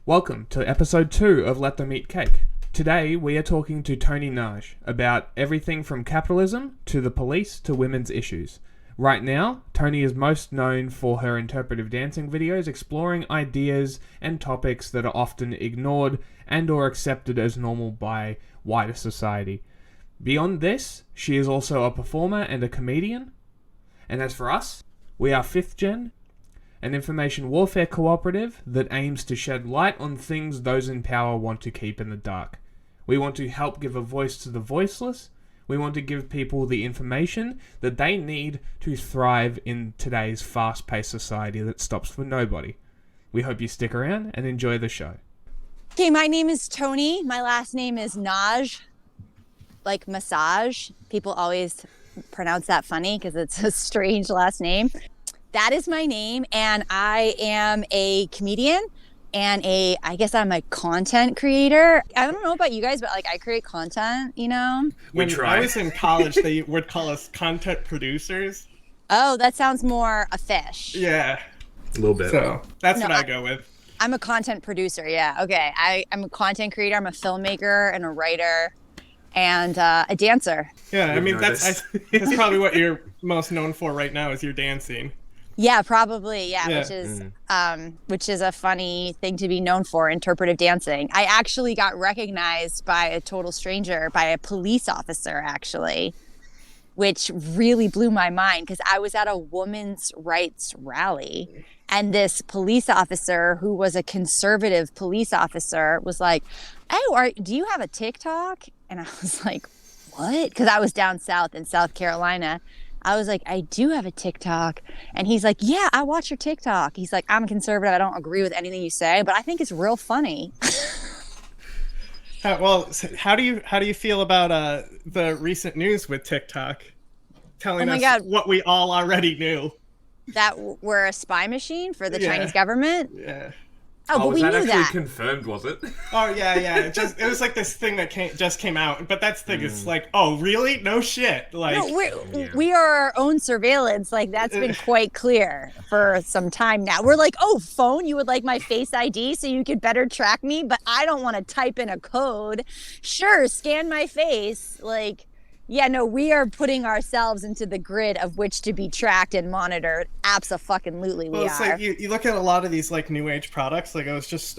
Welcome to episode 2 of Let Them Eat Cake. Today we are talking to Toni Nagy about everything from capitalism to the police to women's issues. Right now, Toni is most known for her interpretive dancing videos exploring ideas and topics that are often ignored and or accepted as normal by wider society. Beyond this, she is also a performer and a comedian. And as for us, we are 5th Gen, an information warfare cooperative that aims to shed light on things those in power want to keep in the dark. We want to help give a voice to the voiceless. We want to give people the information that they need to thrive in today's fast-paced society that stops for nobody. We hope you stick around and enjoy the show. Okay, my name is Toni. My last name is Nagy, like massage. People always pronounce that funny because it's a strange last name. That is my name, and I am a comedian and I guess I'm a content creator. I don't know about you guys, but like I create content, you know? When I was in college, they would call us content producers. Oh, that sounds more a fish. Yeah. A little bit. So that's what I go with. I'm a content producer, yeah. Okay, I'm a content creator. I'm a filmmaker and a writer and a dancer. Yeah, I mean, that's probably what you're most known for right now is your dancing. Yeah, probably. Yeah, Yeah. which is a funny thing to be known for, interpretive dancing. I actually got recognized by a total stranger, by a police officer, actually, which really blew my mind because I was at a women's rights rally, and this police officer, who was a conservative police officer, was like, "Oh, do you have a TikTok?" And I was like, "What?" Because I was down south in South Carolina. I was like, I do have a TikTok. And he's like, yeah, I watch your TikTok. He's like, I'm conservative. I don't agree with anything you say, but I think it's real funny. Well, how do you feel about the recent news with TikTok telling us what we all already knew? That we're a spy machine for the Yeah. Chinese government? Yeah. Oh, but we knew that. Confirmed, was it? Oh, yeah. It was like this thing that just came out. But that's the thing. It's like, oh, really? No shit. Like, No, we are our own surveillance. Like, that's been quite clear for some time now. We're like, oh, phone, you would like my Face ID so you could better track me? But I don't want to type in a code. Sure, scan my face. Like, yeah, no, we are putting ourselves into the grid of which to be tracked and monitored. Abso-fucking-lutely, we it's are. like you look at a lot of these like new age products. Like I was just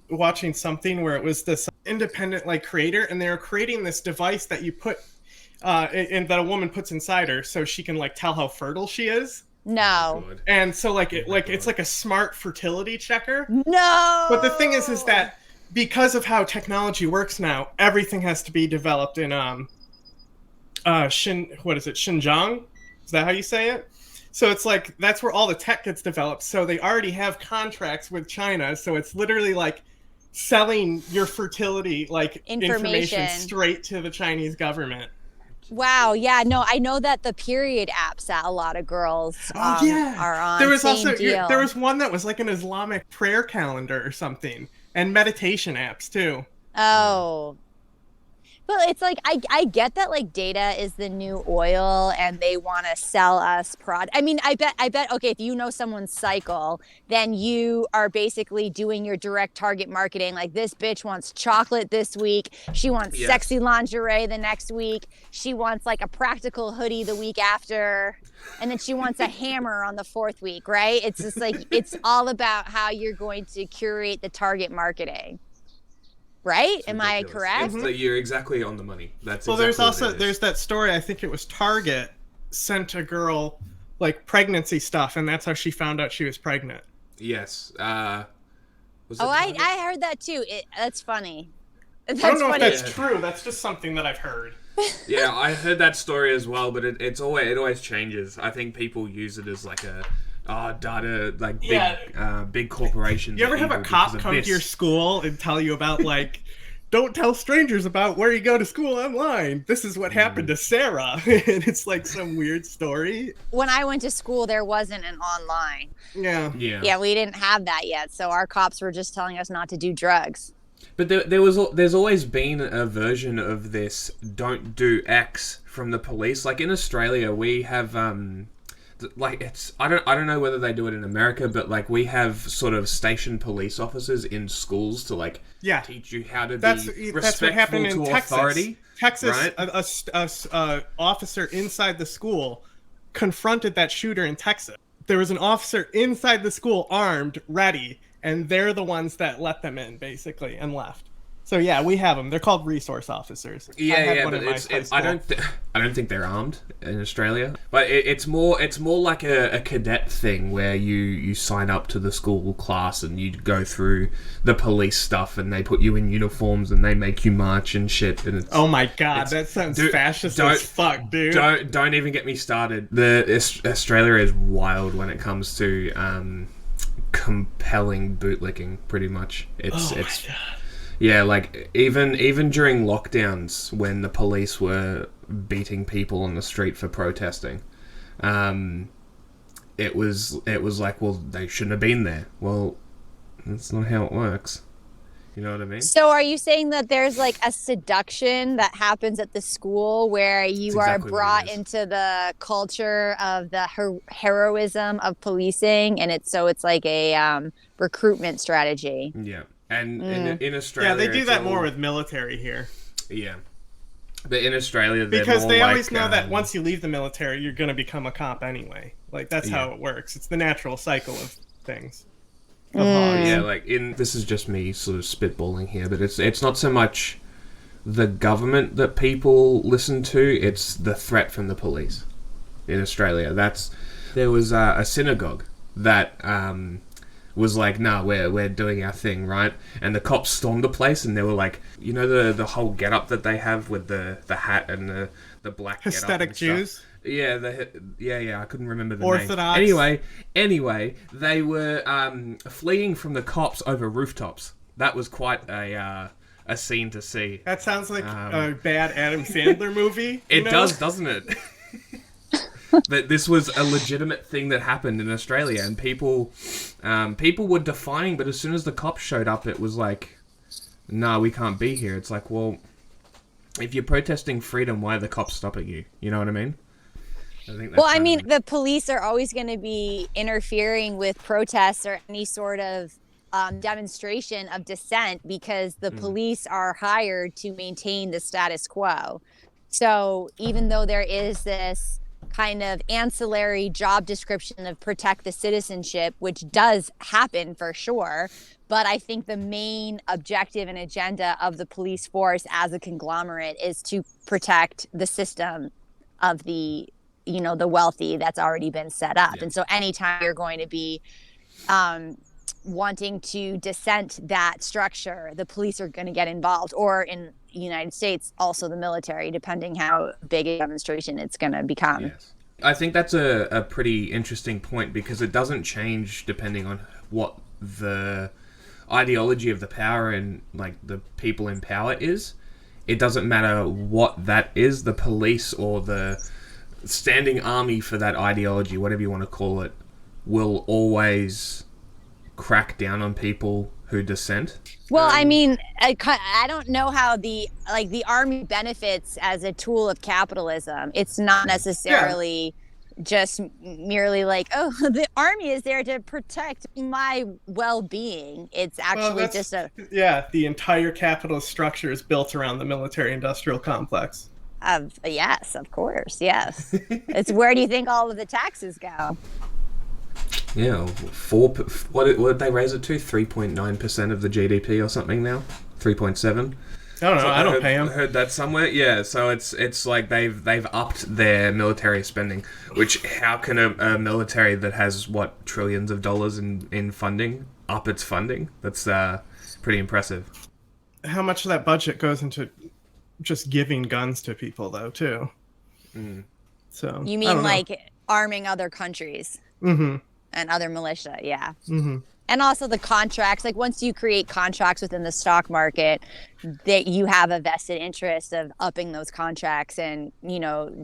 watching something where it was this independent like creator, and they were creating this device that you put and that a woman puts inside her, so she can like tell how fertile she is. No. And so it's like a smart fertility checker. No. But the thing is that because of how technology works now, everything has to be developed in Xinjiang? Is that how you say it? So it's like that's where all the tech gets developed. So they already have contracts with China. So it's literally like selling your fertility like information straight to the Chinese government. Wow. Yeah. No, I know that the period apps that a lot of girls are on. There was one that was like an Islamic prayer calendar or something, and meditation apps too. Oh. But it's like, I get that like data is the new oil and they want to sell us I mean, I bet, okay, if you know someone's cycle, then you are basically doing your direct target marketing. Like this bitch wants chocolate this week. She wants sexy lingerie the next week. She wants like a practical hoodie the week after. And then she wants a hammer on the 4th week, right? It's just like, it's all about how you're going to curate the target marketing. Right? Am I correct? You're exactly on the money. That's There's that story. I think it was Target sent a girl like pregnancy stuff, and that's how she found out she was pregnant. Yes. I heard that too. That's funny. I don't know if that's true. That's just something that I've heard. Yeah, I heard that story as well, but it always changes. I think people use it as like a data, like big corporations. You ever have a cop come to your school and tell you about like, don't tell strangers about where you go to school online. This is what happened to Sarah. And it's like some weird story. When I went to school, there wasn't an online. Yeah. Yeah, we didn't have that yet. So our cops were just telling us not to do drugs. But there's always been a version of this don't do X from the police. Like in Australia, we have like I don't know whether they do it in America, but like we have sort of stationed police officers in schools to like teach you how to be respectful that's what happened in to Texas. authority. Texas, right? a officer inside the school confronted that shooter in Texas. There was an officer inside the school, armed, ready, and they're the ones that let them in, basically, and left. So yeah, we have them. They're called resource officers. Yeah, but I don't think they're armed in Australia. But it's more like a cadet thing where you sign up to the school class and you go through the police stuff and they put you in uniforms and they make you march and shit. And oh my god, that sounds fascist as fuck, dude. Don't even get me started. Australia is wild when it comes to compelling bootlicking. Pretty much, it's. My god. Yeah, like even during lockdowns when the police were beating people on the street for protesting, it was like, well, they shouldn't have been there. Well, that's not how it works. You know what I mean? So are you saying that there's like a seduction that happens at the school where you are brought into the culture of the heroism of policing, and it's like a recruitment strategy? Yeah. And in Australia... Yeah, they do that more with military here. Yeah. But in Australia, because they always know that once you leave the military, you're going to become a cop anyway. Like, that's how it works. It's the natural cycle of things. Yeah, like, this is just me sort of spitballing here, but it's not so much the government that people listen to, it's the threat from the police in Australia. There was a synagogue that... was like, nah, we're doing our thing, right? And the cops stormed the place, and they were like, you know, the whole getup that they have with the hat and the black aesthetic Jews. Yeah, I couldn't remember the Orthodox. name. Anyway, they were fleeing from the cops over rooftops. That was quite a scene to see. That sounds like a bad Adam Sandler movie. It does, doesn't it? That this was a legitimate thing that happened in Australia, and people were defying, but as soon as the cops showed up, it was like, nah, we can't be here. It's like, well, if you're protesting freedom, why are the cops stopping you? You know what I mean? I mean, the police are always going to be interfering with protests or any sort of demonstration of dissent because the police are hired to maintain the status quo. So even though there is this kind of ancillary job description of protect the citizenship, which does happen for sure, but I think the main objective and agenda of the police force as a conglomerate is to protect the system of the wealthy that's already been set up. And so anytime you're going to be wanting to dissent that structure, the police are going to get involved, or in the United States, also the military, depending how big a demonstration it's going to become. Yes. I think that's a pretty interesting point because it doesn't change depending on what the ideology of the power and like the people in power is. It doesn't matter what that is, the police or the standing army for that ideology, whatever you want to call it, will always crack down on people who dissent. Well, I mean, I don't know how the army benefits as a tool of capitalism. It's not necessarily just merely like, oh, the army is there to protect my well-being. It's actually the entire capitalist structure is built around the military-industrial complex. Yes, of course, yes. It's where do you think all of the taxes go? Yeah, what did they raise it to? 3.9% of the GDP or something now? 3.7? I don't know. I don't pay them. I heard that somewhere. Yeah, so it's like they've upped their military spending. Which how can a military that has trillions of dollars in funding up its funding? That's pretty impressive. How much of that budget goes into just giving guns to people though too? So you mean like arming other countries? Mm-hmm. And other militia, yeah. Mm-hmm. And also the contracts, like once you create contracts within the stock market, that you have a vested interest of upping those contracts and,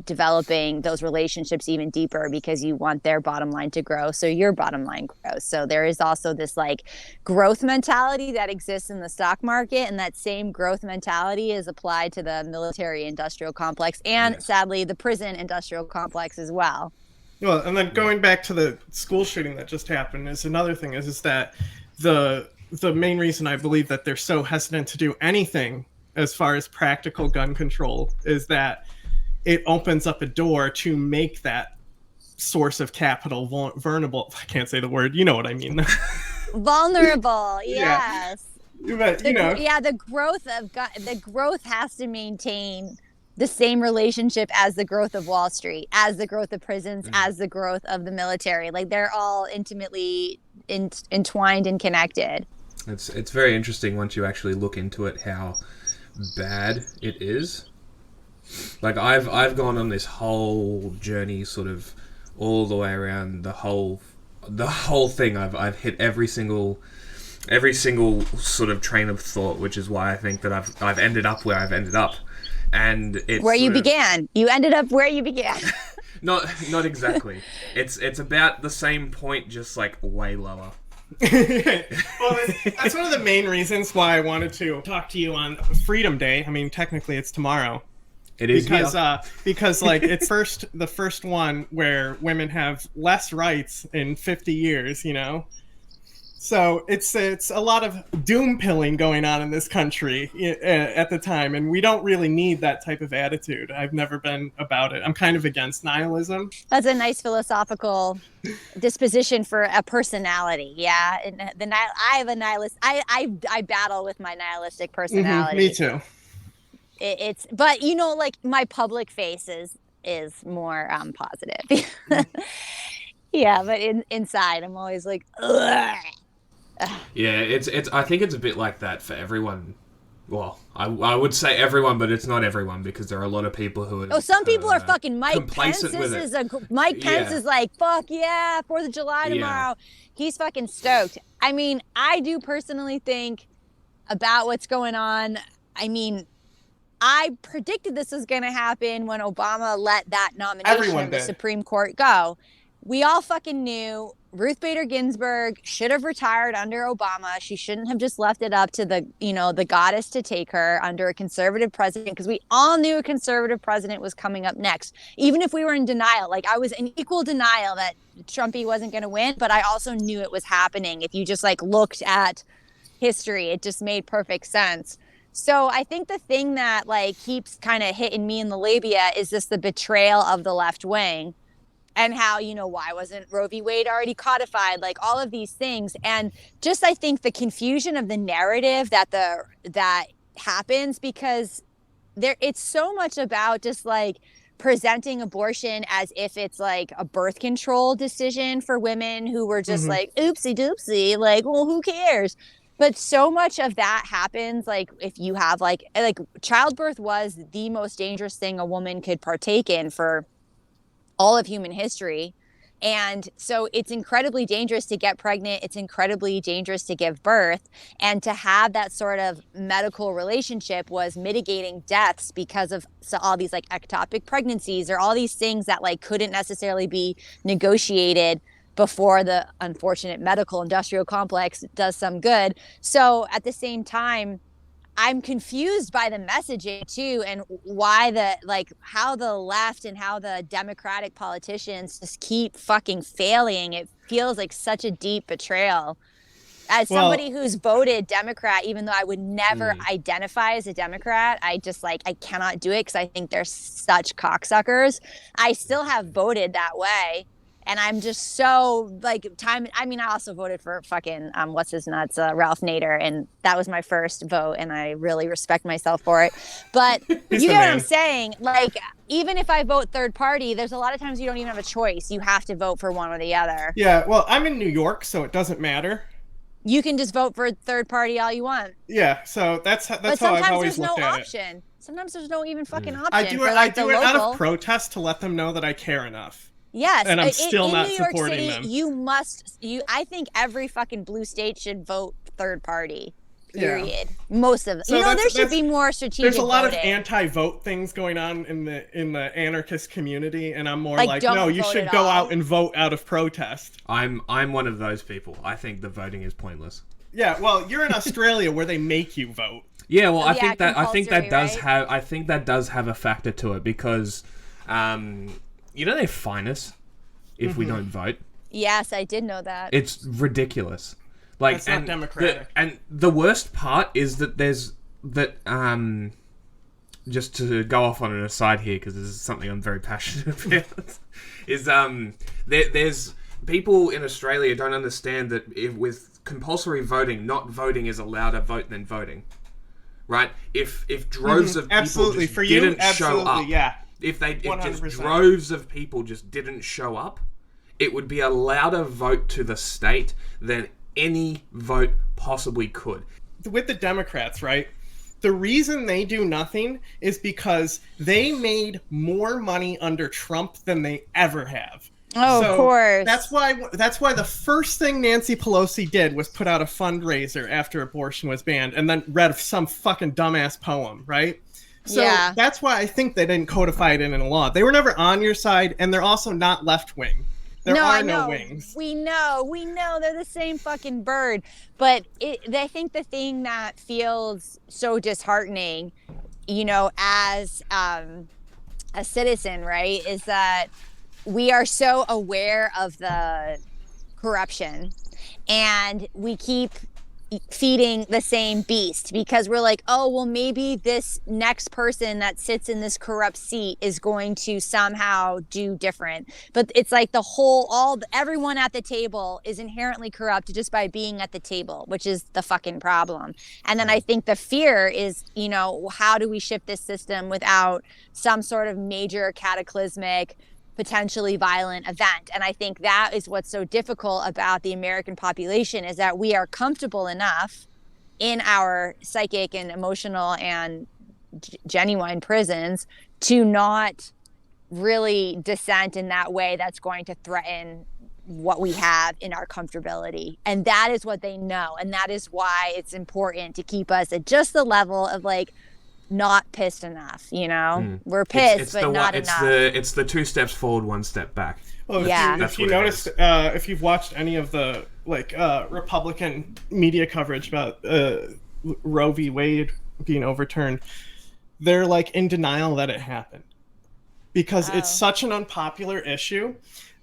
developing those relationships even deeper because you want their bottom line to grow. So your bottom line grows. So there is also this like growth mentality that exists in the stock market. And that same growth mentality is applied to the military industrial complex and sadly the prison industrial complex as well. Well, and then going back to the school shooting that just happened is another thing is that the main reason I believe that they're so hesitant to do anything as far as practical gun control is that it opens up a door to make that source of capital vulnerable. I can't say the word. You know what I mean. Vulnerable. Yeah. Yes. But, you know. Yeah, the growth has to maintain the same relationship as the growth of Wall Street, as the growth of prisons, as the growth of the military. Like they're all intimately entwined and connected. It's very interesting once you actually look into it how bad it is. Like I've gone on this whole journey, sort of all the way around the whole thing. I've hit every single sort of train of thought, which is why I think that I've ended up where I've ended up. And it's where you began. You ended up where you began. Not exactly. It's about the same point, just like way lower. Well, that's one of the main reasons why I wanted to talk to you on Freedom Day. I mean, technically it's tomorrow. It is because like it's the first one where women have less rights in 50 years, you know. So it's a lot of doom pilling going on in this country at the time, and we don't really need that type of attitude. I've never been about it. I'm kind of against nihilism. That's a nice philosophical disposition for a personality. Yeah, and I have a nihilist. I battle with my nihilistic personality. Me too. But you know, like my public face is more positive. Yeah, but inside I'm always like, ugh. Yeah, it's. I think it's a bit like that for everyone. Well, I would say everyone, but it's not everyone because there are a lot of people who are. Oh, some people are fucking Mike Pence. Mike Pence is like, fuck yeah, 4th of July tomorrow. Yeah. He's fucking stoked. I mean, I do personally think about what's going on. I mean, I predicted this was going to happen when Obama let that nomination of the Supreme Court go. We all fucking knew Ruth Bader Ginsburg should have retired under Obama. She shouldn't have just left it up to the goddess to take her under a conservative president, because we all knew a conservative president was coming up next. Even if we were in denial, like I was in equal denial that Trumpy wasn't going to win, but I also knew it was happening. If you just like looked at history, it just made perfect sense. So I think the thing that like keeps kind of hitting me in the labia is just the betrayal of the left wing. And how, you know, why wasn't Roe v. Wade already codified? Like all of these things. And just, I think the confusion of the narrative that happens, because it's so much about just like presenting abortion as if it's like a birth control decision for women who were just like, oopsie doopsie, like, well, who cares? But so much of that happens, like if you have like childbirth was the most dangerous thing a woman could partake in for all of human history. And so it's incredibly dangerous to get pregnant. It's incredibly dangerous to give birth. And to have that sort of medical relationship was mitigating deaths because of all these like ectopic pregnancies or all these things that like couldn't necessarily be negotiated before the unfortunate medical industrial complex does some good. So at the same time, I'm confused by the messaging too, and why how the left and how the Democratic politicians just keep fucking failing. It feels like such a deep betrayal. As somebody who's voted Democrat, even though I would never identify as a Democrat, I cannot do it because I think they're such cocksuckers. I still have voted that way. And I'm just so I also voted for fucking, what's his nuts, Ralph Nader. And that was my first vote. And I really respect myself for it. But you know what I'm saying? Like, even if I vote third party, there's a lot of times you don't even have a choice. You have to vote for one or the other. Yeah, well, I'm in New York, so it doesn't matter. You can just vote for third party all you want. Yeah, so that's how I've always looked at it. Sometimes there's no even fucking option. I do it out of protest to let them know that I care enough. Yes, and I'm still not New York supporting City, them. I think every fucking blue state should vote third party. Period. Yeah. Most of them. So there should be more strategic. There's a lot voting. of anti-vote things going on in the anarchist community, and I'm more like no, you should go out and vote out of protest. I'm one of those people. I think the voting is pointless. Yeah, well, you're in Australia where they make you vote. Yeah, well, I think that does have a factor to it because, they fine us. if we don't vote. Yes, I did know that. It's ridiculous. Like, That's not democratic. And the worst part is that just to go off on an aside here, because this is something I'm very passionate about, is there's people in Australia don't understand that with compulsory voting, not voting is a louder vote than voting. Right? If droves of people just didn't show up, if droves of people just didn't show up, it would be a louder vote to the state than any vote possibly could. With the Democrats, right? The reason they do nothing is because they made more money under Trump than they ever have. Oh, so of course. That's why the first thing Nancy Pelosi did was put out a fundraiser after abortion was banned and then read some fucking dumbass poem, right? So that's why I think they didn't codify it in a law. They were never on your side, and they're also not left-wing. There are no wings. We know they're the same fucking bird. But I think the thing that feels so disheartening, as a citizen, right, is that we are so aware of the corruption and we keep feeding the same beast because we're like, oh, well, maybe this next person that sits in this corrupt seat is going to somehow do different. But it's like everyone at the table is inherently corrupt just by being at the table, which is the fucking problem. And then I think the fear is, how do we shift this system without some sort of major cataclysmic, potentially violent event? And I think that is what's so difficult about the American population, is that we are comfortable enough in our psychic and emotional and genuine prisons to not really dissent in that way that's going to threaten what we have in our comfortability. And that is what they know. And that is why it's important to keep us at just the level of not pissed enough, We're pissed, but not enough. It's the 2 steps forward, 1 step back. Well, if you noticed, if you've watched any of the Republican media coverage about Roe v. Wade being overturned, they're in denial that it happened because it's such an unpopular issue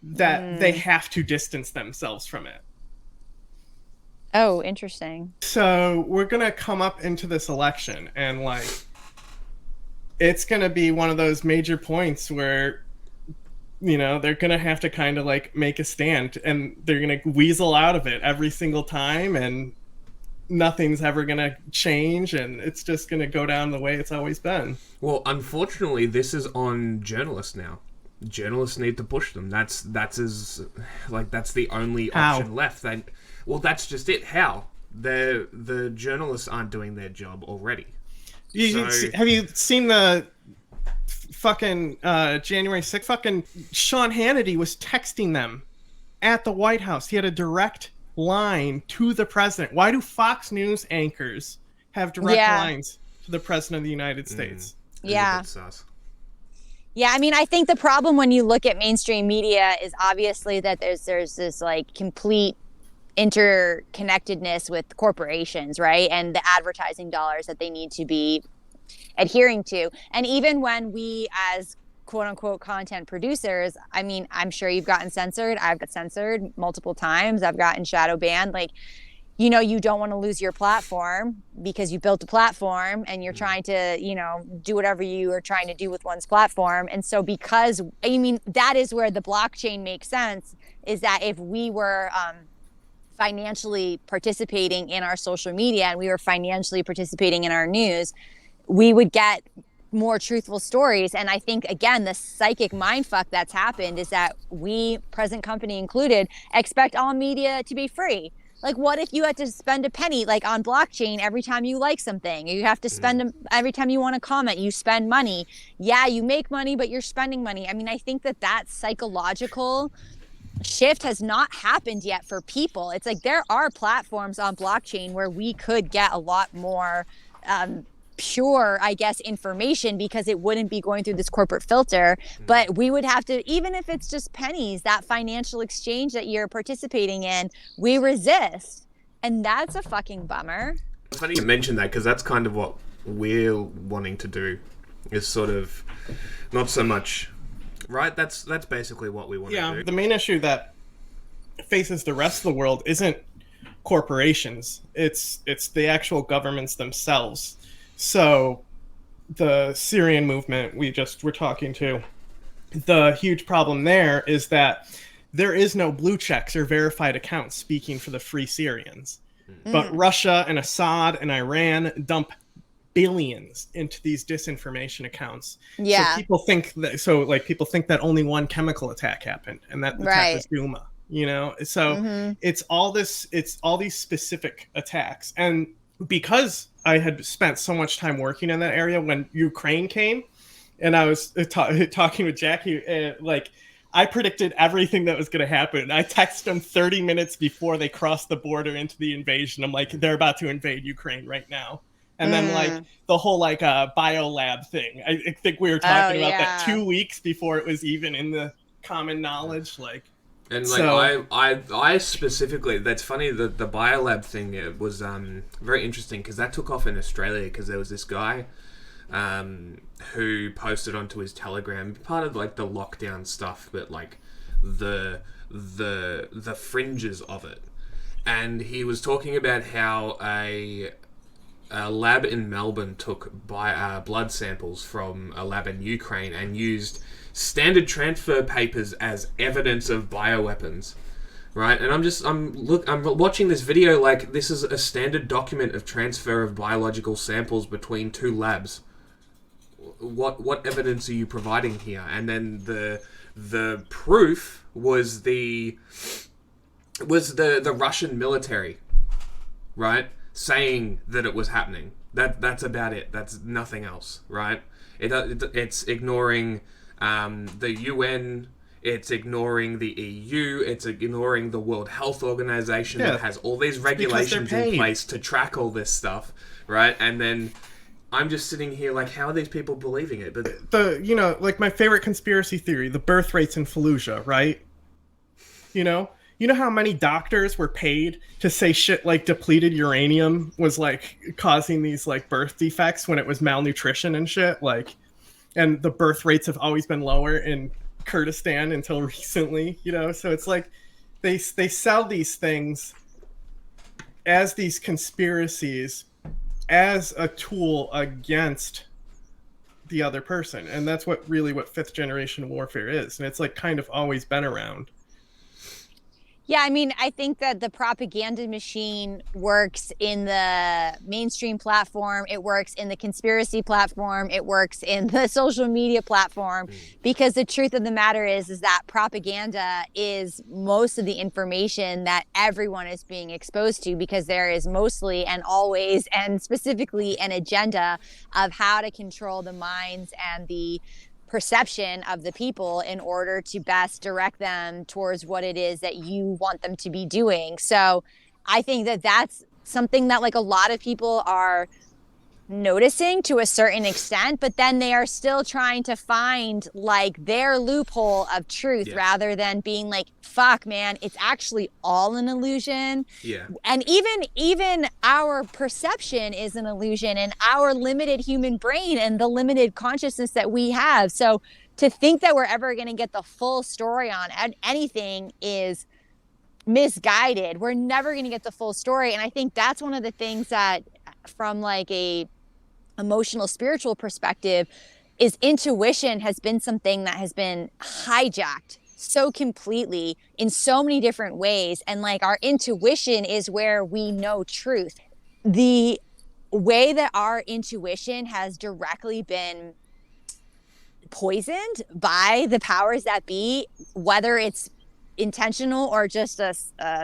that they have to distance themselves from it. Oh, interesting. So we're gonna come up into this election and it's going to be one of those major points where, they're going to have to kind of make a stand and they're going to weasel out of it every single time and nothing's ever going to change and it's just going to go down the way it's always been. Well, unfortunately, this is on journalists now. Journalists need to push them. That's the only option left. That's just it. How? The journalists aren't doing their job already. Have you seen the fucking January 6th? Fucking Sean Hannity was texting them at the White House. He had a direct line to the president. Why do Fox News anchors have direct lines to the president of the United States? Yeah. Yeah, I mean, I think the problem when you look at mainstream media is obviously that there's this complete interconnectedness with corporations, right? And the advertising dollars that they need to be adhering to. And even when we as quote unquote content producers, I mean, I'm sure you've gotten censored. I've got censored multiple times. I've gotten shadow banned. You don't want to lose your platform because you built a platform and you're trying to, do whatever you are trying to do with one's platform. And so that is where the blockchain makes sense, is that if we were financially participating in our social media and we were financially participating in our news, we would get more truthful stories. And I think, again, the psychic mindfuck that's happened is that we, present company included, expect all media to be free. What if you had to spend a penny on blockchain every time you like something? You have to spend every time you want to comment, you spend money. Yeah, you make money, but you're spending money. I mean, I think that psychological shift has not happened yet for people. It's there are platforms on blockchain where we could get a lot more pure, I guess, information because it wouldn't be going through this corporate filter. But we would have to, even if it's just pennies, that financial exchange that you're participating in, we resist. And that's a fucking bummer. It's funny you mention that because that's kind of what we're wanting to do, is sort of not so much Right? That's basically what we want to do. The main issue that faces the rest of the world isn't corporations. It's the actual governments themselves. So the Syrian movement we just were talking to, the huge problem there is that there is no blue checks or verified accounts speaking for the Free Syrians. But Russia and Assad and Iran dump billions into these disinformation accounts. Yeah. So people think that only one chemical attack happened, and that attack was Duma. So it's all these specific attacks. And because I had spent so much time working in that area when Ukraine came, and I was talking with Jackie, I predicted everything that was going to happen. I texted them 30 minutes before they crossed the border into the invasion. I'm like, they're about to invade Ukraine right now. And then the whole biolab thing. I think we were talking about that 2 weeks before it was even in the common knowledge. I specifically, that's funny, the biolab thing, it was very interesting because that took off in Australia because there was this guy who posted onto his Telegram, part of the lockdown stuff, but the fringes of it. And he was talking about how a lab in Melbourne took blood samples from a lab in Ukraine and used standard transfer papers as evidence of bioweapons, right? And I'm watching this video like this is a standard document of transfer of biological samples between two labs. What evidence are you providing here? And then the proof was the Russian military, right? Saying that it was happening. That's about it. That's nothing else, right? It's ignoring the UN. It's ignoring the EU. It's ignoring the World Health Organization that has all these regulations in place to track all this stuff, right? And then I'm just sitting here like, how are these people believing it? But my favorite conspiracy theory, the birth rates in Fallujah, right? You know how many doctors were paid to say shit like depleted uranium was causing these birth defects when it was malnutrition and shit, and the birth rates have always been lower in Kurdistan until recently, so it's they sell these things as these conspiracies as a tool against the other person, and that's what fifth generation warfare is, and it's kind of always been around. Yeah, I mean, I think that the propaganda machine works in the mainstream platform. It works in the conspiracy platform. It works in the social media platform, because the truth of the matter is that propaganda is most of the information that everyone is being exposed to, because there is mostly and always and specifically an agenda of how to control the minds and the perception of the people in order to best direct them towards what it is that you want them to be doing. So I think that that's something that a lot of people are noticing to a certain extent, but then they are still trying to find their loophole of truth, rather than being fuck man, it's actually all an illusion. Yeah. And even our perception is an illusion, and our limited human brain and the limited consciousness that we have. So to think that we're ever going to get the full story on anything is misguided. We're never going to get the full story. And I think that's one of the things that, from a emotional spiritual perspective, is intuition has been something that has been hijacked so completely in so many different ways. And our intuition is where we know truth. The way that our intuition has directly been poisoned by the powers that be, whether it's intentional or just a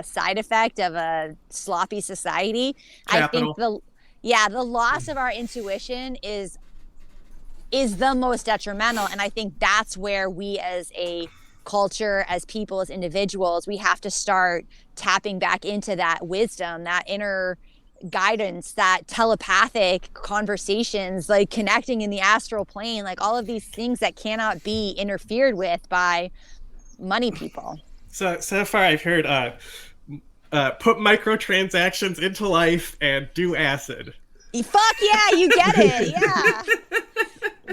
side effect of a sloppy society. Capital. I think the loss of our intuition is the most detrimental. And I think that's where we as a culture, as people, as individuals, we have to start tapping back into that wisdom, that inner guidance, that telepathic conversations, connecting in the astral plane, all of these things that cannot be interfered with by money people. So far I've heard put microtransactions into life and do acid. Fuck yeah, you get it. Yeah.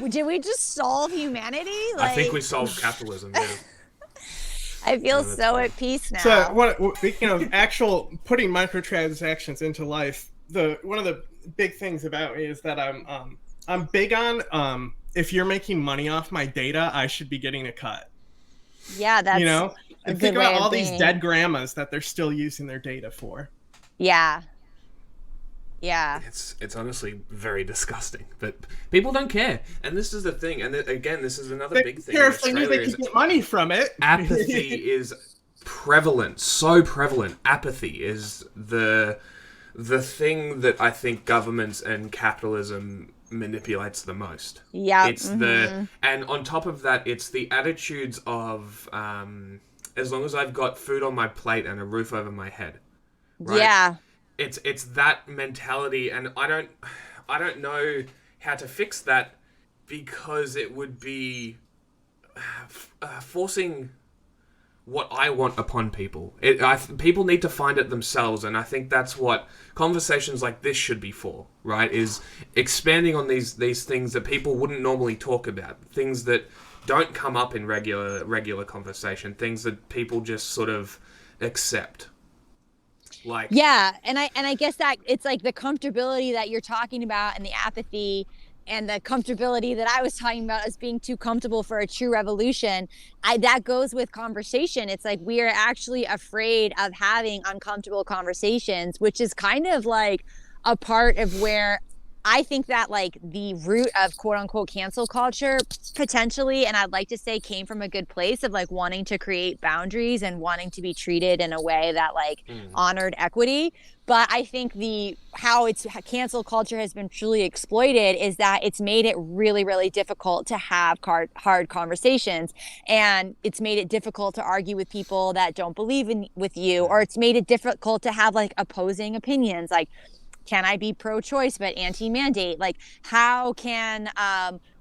Did we just solve humanity? I think we solved capitalism. Yeah. I feel that's so funny. at peace now. So, speaking of actual putting microtransactions into life, one of the big things about me is that I'm big on if you're making money off my data, I should be getting a cut. Yeah, that's a good think way about of all these being. dead grandmas that they're still using their data for. Yeah. Yeah. It's honestly very disgusting, but people don't care, and this is the thing. And again, this is another big thing. Care if they knew they could get money from it. Apathy is prevalent, so prevalent. Apathy is the thing that I think governments and capitalism manipulates the most. Yeah. It's and on top of that, it's the attitudes of as long as I've got food on my plate and a roof over my head. Right? Yeah. It's that mentality, and I don't know how to fix that, because it would be forcing what I want upon people. People need to find it themselves, and I think that's what conversations like this should be for, right? Is expanding on these things that people wouldn't normally talk about, things that don't come up in regular conversation, things that people just sort of accept. Like, yeah, and I guess that it's like the comfortability that you're talking about, and the apathy, and the comfortability that I was talking about as being too comfortable for a true revolution. That goes with conversation. It's like we are actually afraid of having uncomfortable conversations, which is kind of like a part of where I think that like the root of quote unquote cancel culture potentially, and I'd like to say, came from a good place of like wanting to create boundaries and wanting to be treated in a way that like honored equity. But I think how cancel culture has been truly exploited is that it's made it really, really difficult to have hard conversations, and it's made it difficult to argue with people that don't believe with you, or it's made it difficult to have like opposing opinions, like, can I be pro-choice but anti-mandate? Like, how can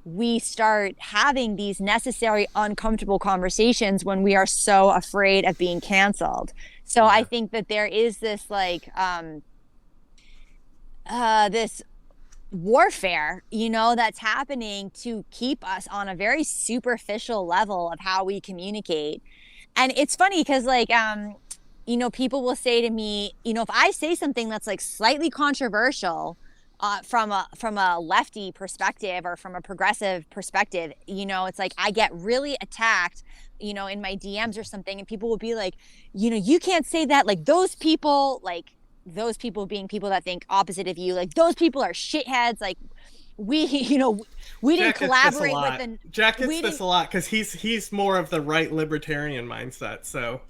we start having these necessary, uncomfortable conversations when we are so afraid of being canceled? So I think that there is this like this warfare, that's happening to keep us on a very superficial level of how we communicate. And it's funny because like people will say to me, if I say something that's like slightly controversial from a lefty perspective or from a progressive perspective, it's like I get really attacked, in my DMs or something, and people will be like, you can't say that, like those people being people that think opposite of you, like those people are shitheads, like we didn't collaborate with the Jack gets this a lot because he's more of the right libertarian mindset, So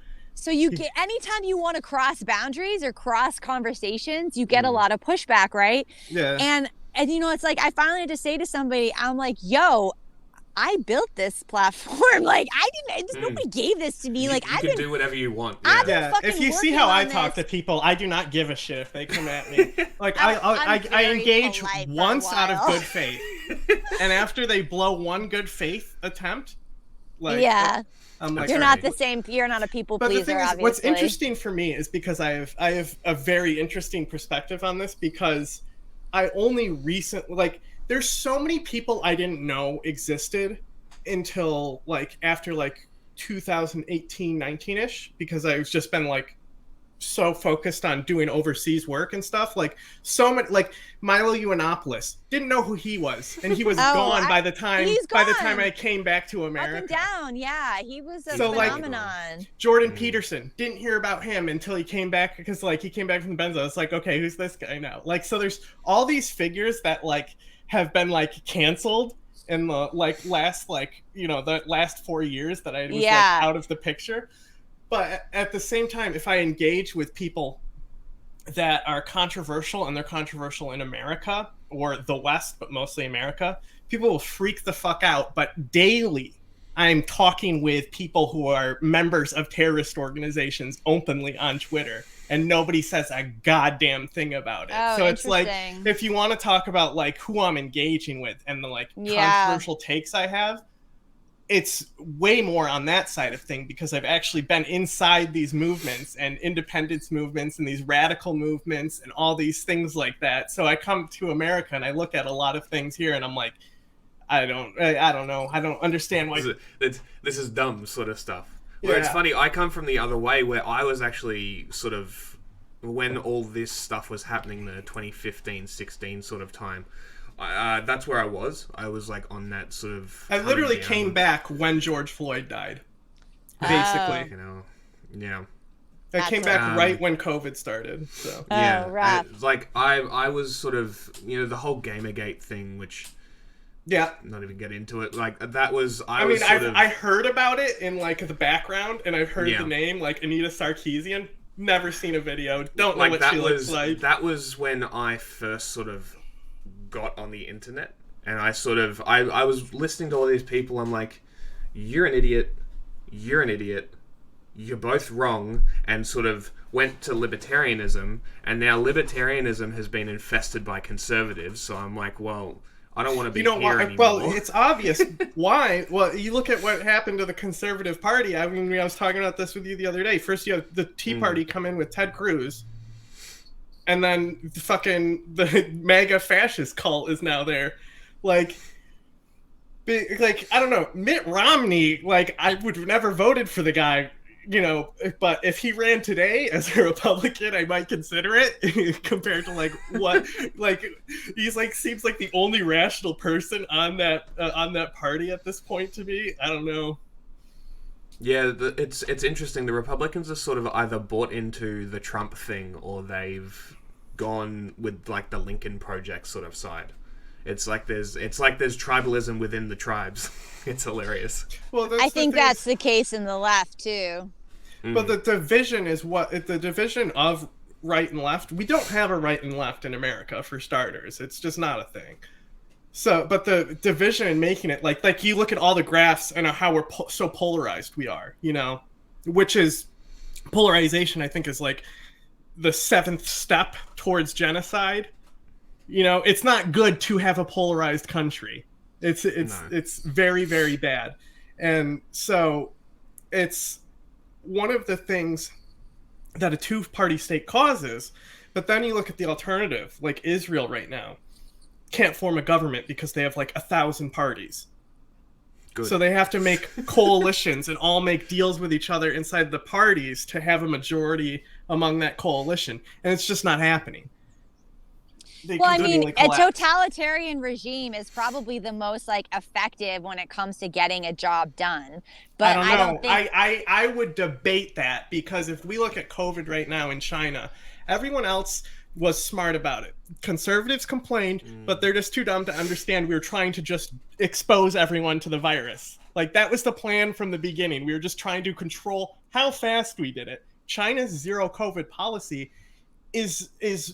you get, anytime you want to cross boundaries or cross conversations, you get a lot of pushback, right? Yeah. And it's like I finally had to say to somebody, I'm like, yo, I built this platform. Like nobody gave this to me. You can do whatever you want. Yeah. If you see how I talk to people, I do not give a shit if they come at me. Like I engage once out of good faith, and after they blow one good faith attempt, like I'm like, you're not the same. You're not a people pleaser. But the thing is, obviously. what's interesting for me is because I have a very interesting perspective on this, because I only recently, like, there's so many people I didn't know existed until like after like 2018, 19ish, because I've just been like so focused on doing overseas work and stuff. Like so many, like Milo Yiannopoulos, didn't know who he was, and he was gone by the time I came back to America. Up and down, yeah, he was a phenomenon. Like, Jordan Peterson, didn't hear about him until he came back, because like he came back from the Benzo. It's like, okay, who's this guy now? Like, so there's all these figures that like have been like canceled in the like last the last 4 years that I was like out of the picture. But at the same time, if I engage with people that are controversial, and they're controversial in America or the West, but mostly America, people will freak the fuck out. But daily, I'm talking with people who are members of terrorist organizations openly on Twitter, and nobody says a goddamn thing about it. So it's like, if you want to talk about like who I'm engaging with and the like controversial takes I have, it's way more on that side of thing, because I've actually been inside these movements and independence movements and these radical movements and all these things like that. So I come to America and I look at a lot of things here and I'm like, I don't know. I don't understand why. This is dumb sort of stuff. Where it's funny, I come from the other way, where I was actually sort of, when all this stuff was happening, the 2015-16 sort of time, that's where I was. I was like on that sort of. I literally came back when George Floyd died, basically. You know, yeah. I came back right when COVID started. So yeah, rough. Like I was sort of, you know, the whole Gamergate thing, which. Yeah. Not even get into it. Like that was. I heard about it in like the background, and I've heard the name, like Anita Sarkeesian. Never seen a video. Don't know what she looks like. That was when I first sort of got on the internet, and I sort of I was listening to all these people. I'm like, you're an idiot. You're an idiot. You're both wrong, and sort of went to libertarianism, and now libertarianism has been infested by conservatives. So I'm like, well. I don't want to be here anymore. Well, it's obvious why. Well, you look at what happened to the Conservative Party. I mean, I was talking about this with you the other day. First, you have the Tea Party come in with Ted Cruz, and then the MAGA fascist cult is now there. Like I don't know, Mitt Romney. Like, I would have never voted for the guy. You know, but if he ran today as a Republican, I might consider it compared to like what, like he's like seems like the only rational person on that party at this point to me. I don't know. Yeah, it's interesting. The Republicans are sort of either bought into the Trump thing or they've gone with like the Lincoln Project sort of side. It's like there's tribalism within the tribes. It's hilarious. Well, I think that's the case in the left too. But the division is the division of right and left. We don't have a right and left in America, for starters. It's just not a thing. So, but the division and making it like you look at all the graphs and how we're so polarized we are, you know, which is polarization. I think is like the 7th step towards genocide. You know, it's not good to have a polarized country. It's very, very bad. And so it's one of the things that a two-party state causes. But then you look at the alternative, like Israel right now can't form a government because they have like 1,000 parties. Good. So they have to make coalitions and all make deals with each other inside the parties to have a majority among that coalition. And it's just not happening. Well, I mean, a totalitarian regime is probably the most like effective when it comes to getting a job done. But I don't think I would debate that, because if we look at COVID right now in China, everyone else was smart about it. Conservatives complained, but they're just too dumb to understand we were trying to just expose everyone to the virus. Like, that was the plan from the beginning. We were just trying to control how fast we did it. China's zero COVID policy is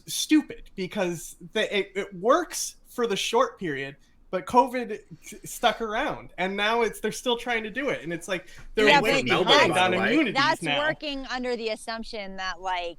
stupid, because it works for the short period, but COVID stuck around, and now they're still trying to do it, and it's like they're way behind on immunities now. That's working under the assumption that like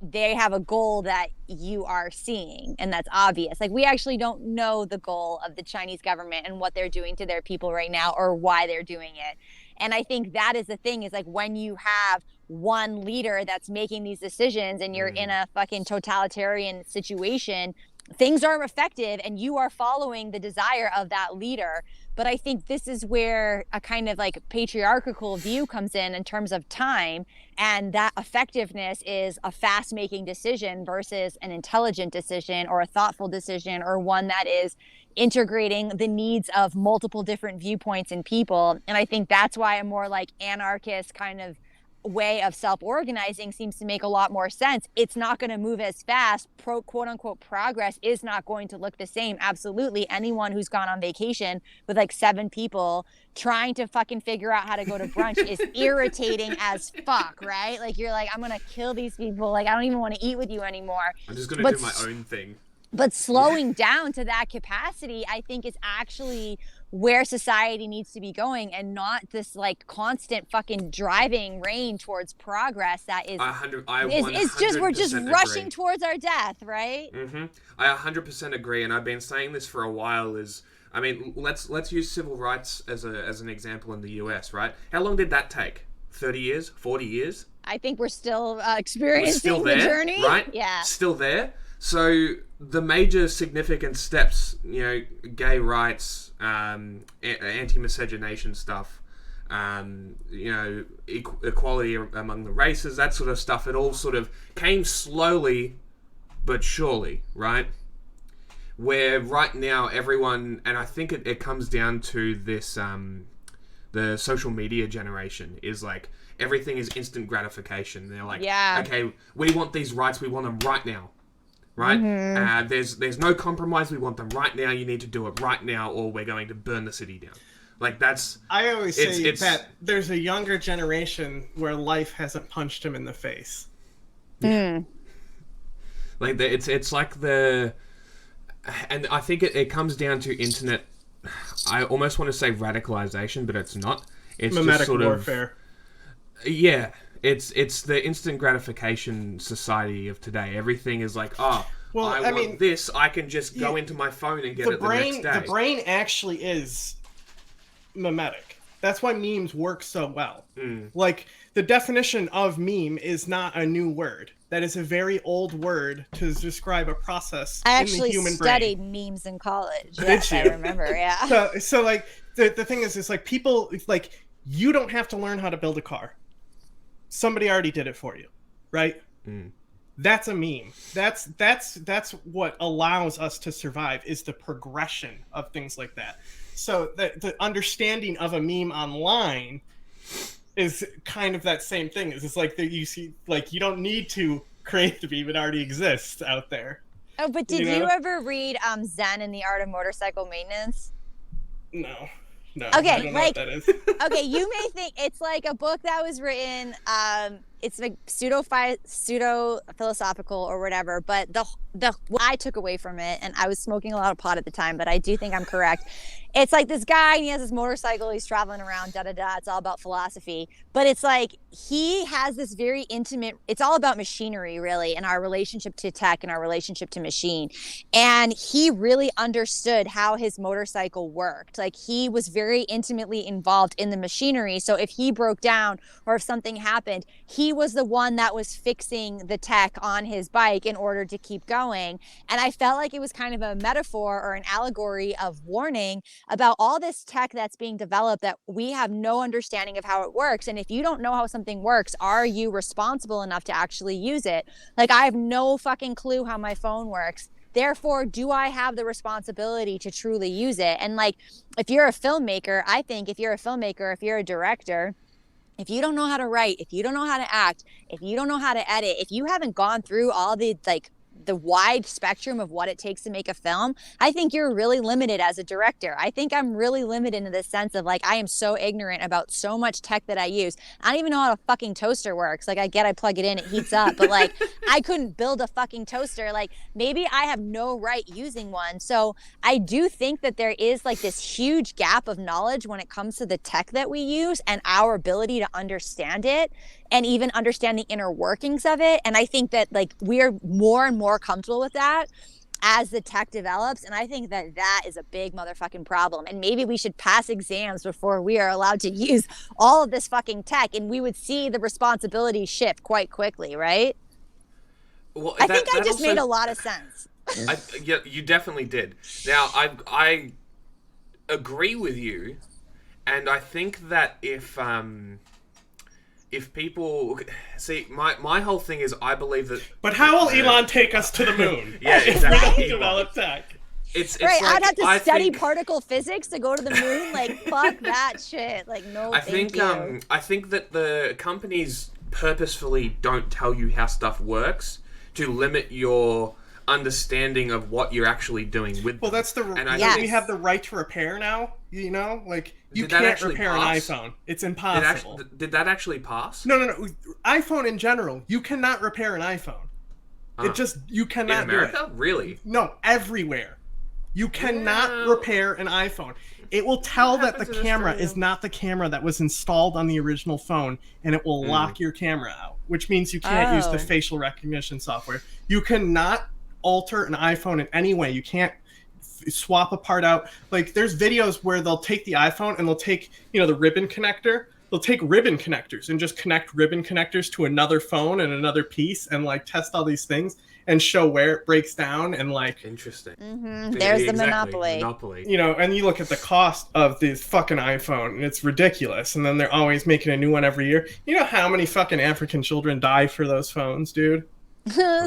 they have a goal that you are seeing, and that's obvious. Like, we actually don't know the goal of the Chinese government and what they're doing to their people right now, or why they're doing it. And I think that is the thing, is like when you have one leader that's making these decisions and you're in a fucking totalitarian situation, things are effective and you are following the desire of that leader. But I think this is where a kind of like patriarchal view comes in terms of time, and that effectiveness is a fast making decision versus an intelligent decision or a thoughtful decision, or one that is integrating the needs of multiple different viewpoints and people. And I think that's why a more like anarchist kind of way of self-organizing seems to make a lot more sense. It's not going to move as fast. Quote unquote progress is not going to look the same. Absolutely. Anyone who's gone on vacation with like 7 people trying to fucking figure out how to go to brunch is irritating as fuck, right? Like, you're like, I'm going to kill these people. Like, I don't even want to eat with you anymore. I'm just going to do my own thing. But slowing down to that capacity, I think, is actually where society needs to be going, and not this like constant fucking driving rain towards progress that is we're just rushing towards our death, right? I 100% agree, and I've been saying this for a while. I mean, let's use civil rights as an example in the US, right? How long did that take? 30 years? 40 years? I think we're still experiencing the journey. Right? Yeah. Still there. So the major significant steps, gay rights, anti-miscegenation stuff, equality among the races, that sort of stuff, it all sort of came slowly but surely, right? Where right now everyone, and I think it comes down to this, the social media generation is like, everything is instant gratification. They're like, okay, we want these rights, we want them right now. Right? Mm-hmm. There's no compromise. We want them right now. You need to do it right now, or we're going to burn the city down. Like that's. I always say that there's a younger generation where life hasn't punched him in the face. Mm. Like it's like the, and I think it comes down to internet. I almost want to say radicalization, but it's not. It's mimetic just sort warfare. Yeah. It's the instant gratification society of today. Everything is like, I want this. I can just go into my phone and get it the next day. The brain actually is mimetic. That's why memes work so well. Like, the definition of meme is not a new word. That is a very old word to describe a process in the human brain. I actually studied memes in college. Yes, I remember, yeah. So like, the thing is like, people, like, you don't have to learn how to build a car. Somebody already did it for you, right? That's a meme. That's what allows us to survive, is the progression of things like that. So the understanding of a meme online is kind of that same thing. It's like that you see, like, you don't need to create the meme; it already exists out there. Oh, but did you ever read Zen and the Art of Motorcycle Maintenance? No. Okay, I don't know what that is. Okay, you may think it's like a book that was written. It's like pseudo philosophical or whatever. But what I took away from it, and I was smoking a lot of pot at the time, but I do think I'm correct. It's like this guy, and he has this motorcycle. He's traveling around, It's all about philosophy. But it's like he has this very intimate. It's all about machinery, really, and our relationship to tech and our relationship to machine. And he really understood how his motorcycle worked. Like, he was very intimately involved in the machinery. So if he broke down or if something happened, he was the one that was fixing the tech on his bike in order to keep going. And I felt like it was kind of a metaphor or an allegory of warning about all this tech that's being developed that we have no understanding of how it works. And if you don't know how something works, are you responsible enough to actually use it? Like, I have no fucking clue how my phone works. Therefore, do I have the responsibility to truly use it? And like, if you're a filmmaker, I think if you're a director, if you don't know how to write, if you don't know how to act, if you don't know how to edit, if you haven't gone through all the wide spectrum of what it takes to make a film, I think you're really limited as a director. I think I'm really limited in the sense of, like, I am so ignorant about so much tech that I use. I don't even know how a fucking toaster works. Like, I plug it in, it heats up, but like, I couldn't build a fucking toaster. Like, maybe I have no right using one. So I do think that there is like this huge gap of knowledge when it comes to the tech that we use and our ability to understand it and even understand the inner workings of it. And I think that, like, we're more and more comfortable with that as the tech develops. And I think that that is a big motherfucking problem. And maybe we should pass exams before we are allowed to use all of this fucking tech, and we would see the responsibility shift quite quickly, right? Well, I think I just made a lot of sense. Yeah, you definitely did. Now, I agree with you, and I think that if people see, my whole thing is, I believe that. But how will Elon take us to the moon? Yeah, exactly. If we don't develop tech. It's right. Like, I'd have to study particle physics to go to the moon. Like, fuck that shit. Like, no. I think that the companies purposefully don't tell you how stuff works to limit your understanding of what you're actually doing with them. Well, that's we have the right to repair now. You know, like, you can't repair an iPhone. It's impossible. Did that actually pass? No. iPhone in general, you cannot repair an iPhone. You cannot in America? do it. Really? No, everywhere. You cannot repair an iPhone. It will tell that the camera is not the camera that was installed on the original phone, and it will lock your camera out, which means you can't use the facial recognition software. You cannot alter an iPhone in any way. You can't swap a part out. Like, there's videos where they'll take the iPhone and they'll take, the ribbon connector. They'll take ribbon connectors and just connect ribbon connectors to another phone and another piece and, like, test all these things. and show where it breaks down and like Interesting. There's the monopoly. you know, and you look at the cost of this fucking iPhone and it's ridiculous, and then they're always making a new one every year. You know how many fucking African children die for those phones, dude?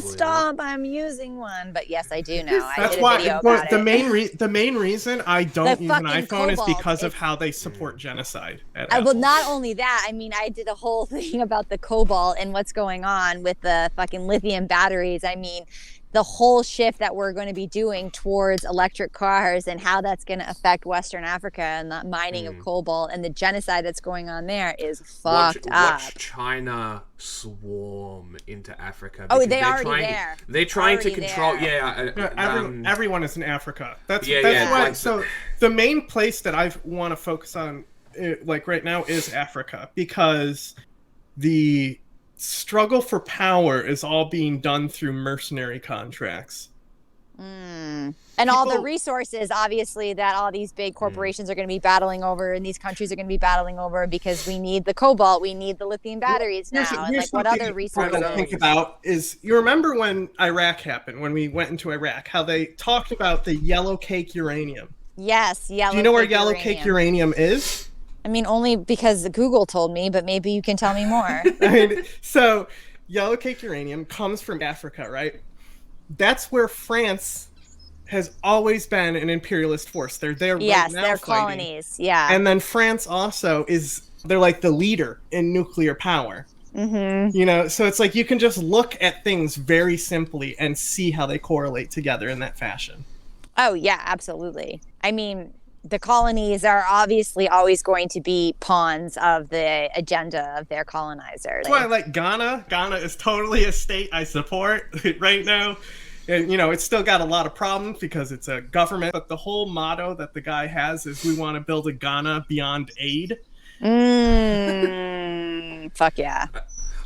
Stop! I'm using one, but yes, I do know. I That's did a why video about the main reason I don't The use an fucking iPhone is cobalt, because of it's- how they support genocide. At Well, Apple. not only that, I mean, I did a whole thing about the cobalt and what's going on with the fucking lithium batteries. I mean, the whole shift that we're going to be doing towards electric cars and how that's going to affect Western Africa and the mining of cobalt and the genocide that's going on there is fucked up. Watch China swarm into Africa. Oh, because they're already trying, there. They're trying to Already control. there. Yeah, Everyone is in Africa. That's yeah, why. like So the main place that I want to focus on, like right now, is Africa, because the struggle for power is all being done through mercenary contracts. And all the resources, obviously, that all these big corporations are going to be battling over, and these countries are going to be battling over, because we need the cobalt, we need the lithium batteries now, and like what other resources? I think about is, you remember when Iraq happened, when we went into Iraq, how they talked about the yellow cake uranium. Yes, yellow. Do you know where cake yellow cake uranium is? I mean, only because Google told me, but maybe you can tell me more. I mean, so yellow cake uranium comes from Africa, right? That's where France has always been an imperialist force. They're there right Yes, now they're fighting. colonies. Yeah. And then France also they're like the leader in nuclear power. You know, so it's like you can just look at things very simply and see how they correlate together in that fashion. Oh, yeah, absolutely. I mean, the colonies are obviously always going to be pawns of the agenda of their colonizer. That's why I like Ghana. Ghana is totally a state I support right now. And, you know, it's still got a lot of problems because it's a government. But the whole motto that the guy has is, we want to build a Ghana beyond aid. Fuck yeah.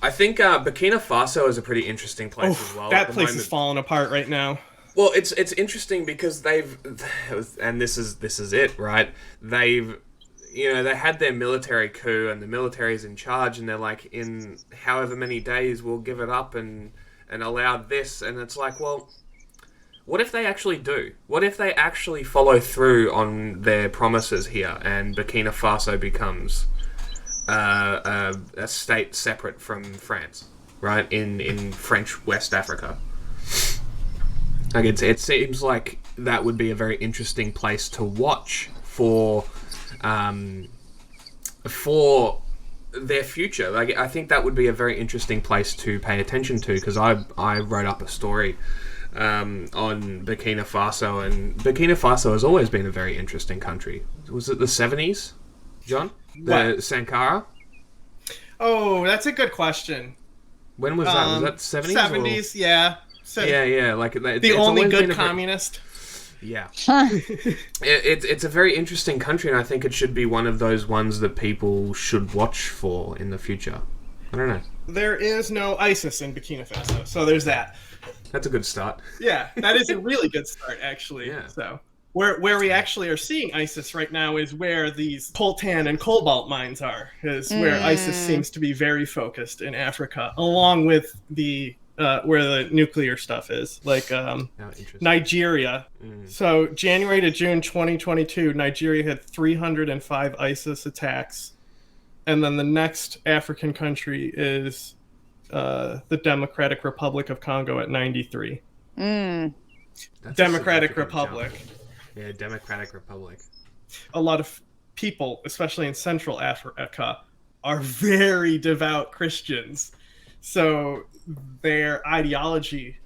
I think Burkina Faso is a pretty interesting place as well. That place is falling apart right now. Well, it's interesting because and this is it, right? They had their military coup, and the military's in charge, and they're like, in however many days we'll give it up and allow this, and it's like, well, what if they actually do? What if they actually follow through on their promises here, and Burkina Faso becomes a state separate from France, right? In French West Africa. Like it seems like that would be a very interesting place to watch for their future. Like, I think that would be a very interesting place to pay attention to, because I wrote up a story on Burkina Faso, and Burkina Faso has always been a very interesting country. Was it the 70s, John? The Sankara? Oh, that's a good question. When was that? Was that 70s? 70s, yeah. So Yeah. Like the only good communist. Yeah. It's a very interesting country, and I think it should be one of those ones that people should watch for in the future. I don't know. There is no ISIS in Burkina Faso, so there's that. That's a good start. Yeah, that is a really good start, actually. Yeah. So where we actually are seeing ISIS right now is where these coltan and cobalt mines are, is where ISIS seems to be very focused in Africa, along with the where the nuclear stuff is, like Nigeria. So January to June 2022, Nigeria had 305 ISIS attacks, and then the next African country is the Democratic Republic of Congo at 93. Democratic Republic. Jump. Yeah, Democratic Republic. A lot of people, especially in Central Africa, are very devout Christians. So their ideology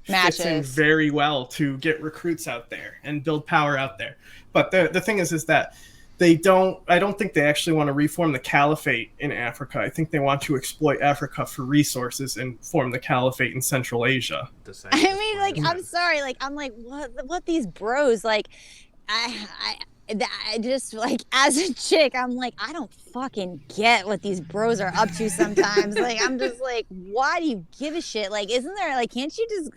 fits in very well to get recruits out there and build power out there. But the thing is that I don't think they actually want to reform the caliphate in Africa. I think they want to exploit Africa for resources and form the caliphate in Central Asia. I mean, like, I'm sorry, like, I'm like, what these bros, like, I just, like, as a chick, I'm like, I don't fucking get what these bros are up to sometimes. Like, I'm just like, why do you give a shit? Like, isn't there, like, can't you just,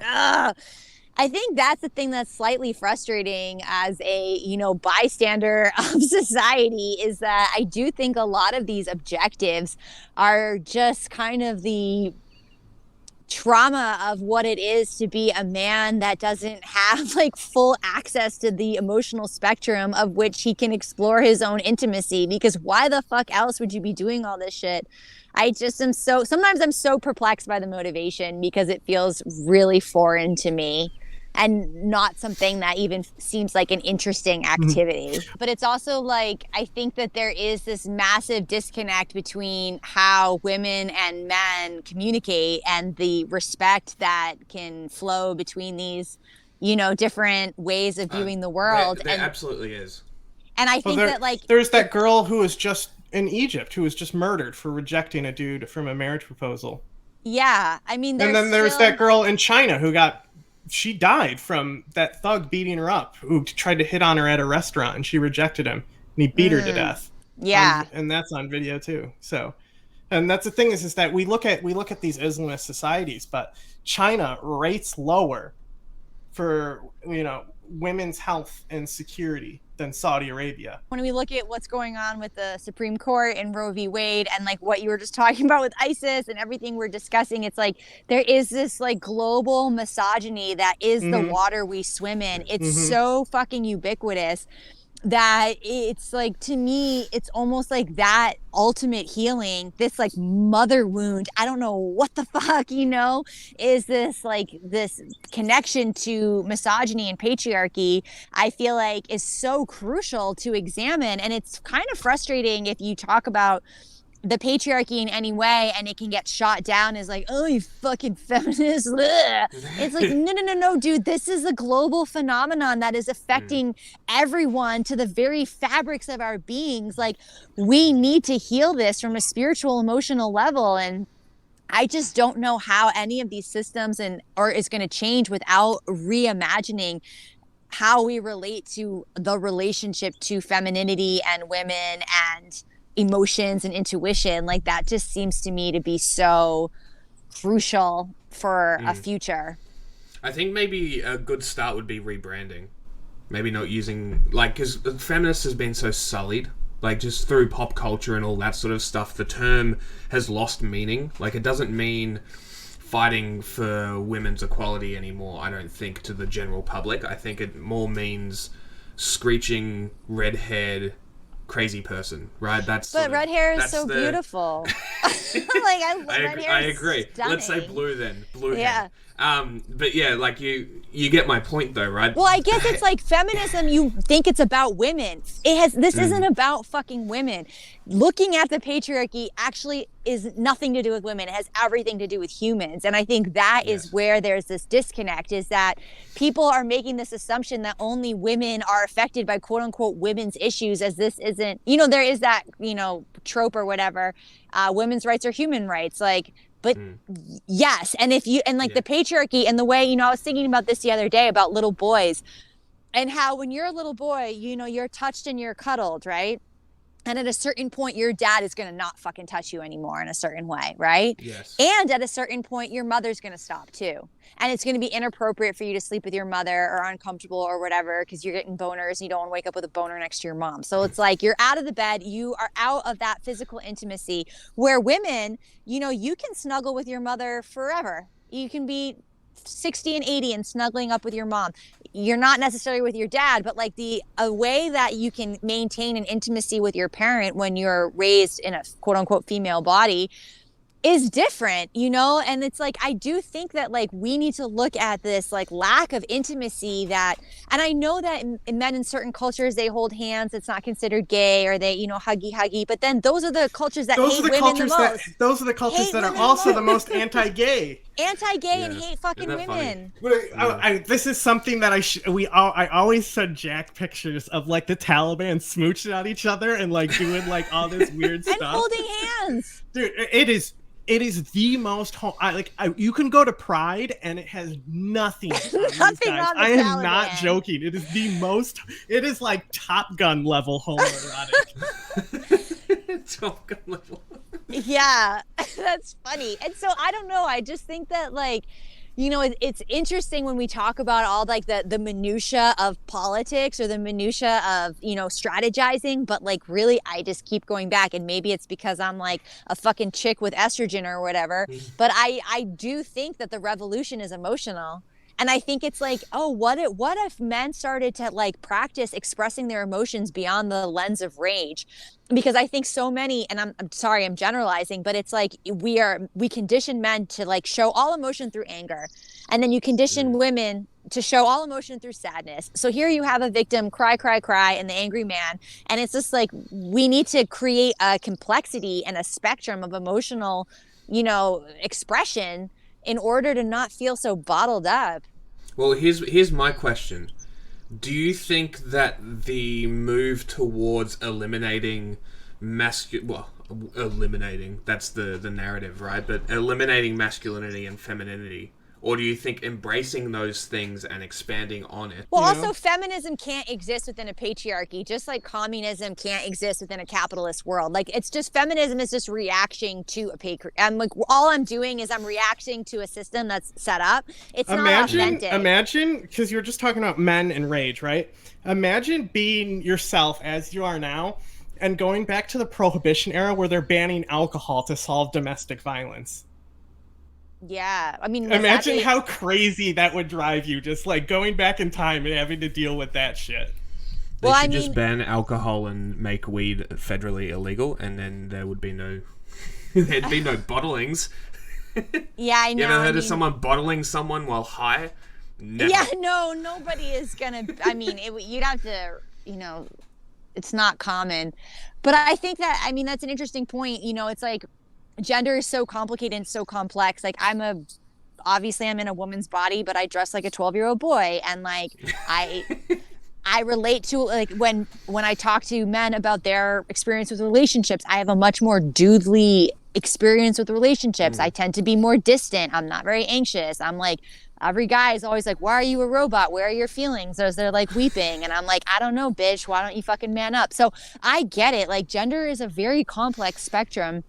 I think that's the thing that's slightly frustrating as a, bystander of society, is that I do think a lot of these objectives are just kind of the trauma of what it is to be a man that doesn't have like full access to the emotional spectrum of which he can explore his own intimacy, because why the fuck else would you be doing all this shit? I just am so, sometimes I'm so perplexed by the motivation because it feels really foreign to me and not something that even seems like an interesting activity. But it's also like, I think that there is this massive disconnect between how women and men communicate and the respect that can flow between these, you know, different ways of viewing the world. There absolutely is. And I think that like... There's that girl who was just in Egypt who was just murdered for rejecting a dude from a marriage proposal. Yeah, I mean, and then there's that girl in China who she died from that thug beating her up who tried to hit on her at a restaurant, and she rejected him, and he beat her to death. Yeah. And that's on video too. So, and that's the thing is that we look at these Islamist societies, but China rates lower for, you know, women's health and security than Saudi Arabia. When we look at what's going on with the Supreme Court and Roe v. Wade and like what you were just talking about with ISIS and everything we're discussing, it's like there is this like global misogyny that is the water we swim in. It's so fucking ubiquitous that it's like, to me, it's almost like that ultimate healing, this like mother wound, I don't know what the fuck, you know, is this like this connection to misogyny and patriarchy, I feel like is so crucial to examine. And it's kind of frustrating if you talk about the patriarchy in any way and it can get shot down as like, oh, you fucking feminist. Ugh. It's like, no, dude, this is a global phenomenon that is affecting everyone to the very fabrics of our beings. Like, we need to heal this from a spiritual, emotional level. And I just don't know how any of these systems or is going to change without reimagining how we relate to the relationship to femininity and women and emotions and intuition. Like, that just seems to me to be so crucial for a future. I think maybe a good start would be rebranding. Maybe not using, like, because feminist has been so sullied, like, just through pop culture and all that sort of stuff. The term has lost meaning. Like, it doesn't mean fighting for women's equality anymore, I don't think, to the general public. I think it more means screeching, red-haired, crazy person, right? But red hair is so beautiful. Like, I love red hair. I agree. Stunning. Let's say blue then. Blue hair. But yeah, like you get my point though, right? Well, I guess it's like feminism, you think it's about women. This isn't about fucking women. Looking at the patriarchy actually is nothing to do with women. It has everything to do with humans. And I think that is where there's this disconnect, is that people are making this assumption that only women are affected by quote unquote women's issues, as this isn't, you know, there is that, you know, trope or whatever, women's rights are human rights. Like, but yes, and if you, and like the patriarchy and the way, you know, I was thinking about this the other day about little boys and how when you're a little boy, you know, you're touched and you're cuddled, right? And at a certain point, your dad is going to not fucking touch you anymore in a certain way, right? Yes. And at a certain point, your mother's going to stop too. And it's going to be inappropriate for you to sleep with your mother or uncomfortable or whatever because you're getting boners and you don't want to wake up with a boner next to your mom. So it's like you're out of the bed. You are out of that physical intimacy where women, you know, you can snuggle with your mother forever. You can be 60 and 80 and snuggling up with your mom. You're not necessarily with your dad, but like a way that you can maintain an intimacy with your parent when you're raised in a quote unquote female body is different, you know? And it's like, I do think that like we need to look at this like lack of intimacy that, and I know that in men in certain cultures, they hold hands, it's not considered gay, or they, you know, huggy, but then those are the cultures that hate women the most. Those are the cultures that are also the most anti-gay. And hate fucking women. This is something that I always send Jack pictures of like the Taliban smooching on each other and like doing like all this weird stuff. And holding hands. Dude, it is the most you can go to Pride and it has nothing on these guys. I am not joking. It is like Top Gun level homoerotic. Top Gun level. Yeah, that's funny. And so I don't know, I just think that like it's interesting when we talk about all like the minutia of politics or the minutia of, strategizing, but like really I just keep going back, and maybe it's because I'm like a fucking chick with estrogen or whatever, but I do think that the revolution is emotional. And I think it's like, oh, what if men started to like practice expressing their emotions beyond the lens of rage? Because I think so many, and I'm sorry, I'm generalizing, but it's like we condition men to like show all emotion through anger. And then you condition women to show all emotion through sadness. So here you have a victim cry, cry, cry, and the angry man. And it's just like, we need to create a complexity and a spectrum of emotional, expression in order to not feel so bottled up. Well, here's my question. Do you think that the move towards eliminating eliminating, that's the narrative, right? But eliminating masculinity and femininity, or do you think embracing those things and expanding on it? Well, also feminism can't exist within a patriarchy, just like communism can't exist within a capitalist world. Like, it's just, feminism is just reacting to a patriarchy. And like, all I'm doing is I'm reacting to a system that's set up. It's not authentic. Imagine, because you were just talking about men and rage, right? Imagine being yourself as you are now and going back to the Prohibition era where they're banning alcohol to solve domestic violence. Yeah, I mean, imagine how crazy that would drive you, just like going back in time and having to deal with that shit. They should just ban alcohol and make weed federally illegal, and then there would be no there'd be no bottlings. Yeah, I know. You ever heard of someone bottling someone while high? Never. Yeah, no, nobody is gonna. I mean, you'd have to, it's not common. But I think that, that's an interesting point. It's like, gender is so complicated and so complex. Like, obviously I'm in a woman's body, but I dress like a 12-year-old boy. And like, I relate to, like, when I talk to men about their experience with relationships, I have a much more dudely experience with relationships. I tend to be more distant. I'm not very anxious. I'm like, every guy is always like, why are you a robot? Where are your feelings? As they're like weeping. And I'm like, I don't know, bitch. Why don't you fucking man up? So I get it. Like, gender is a very complex spectrum.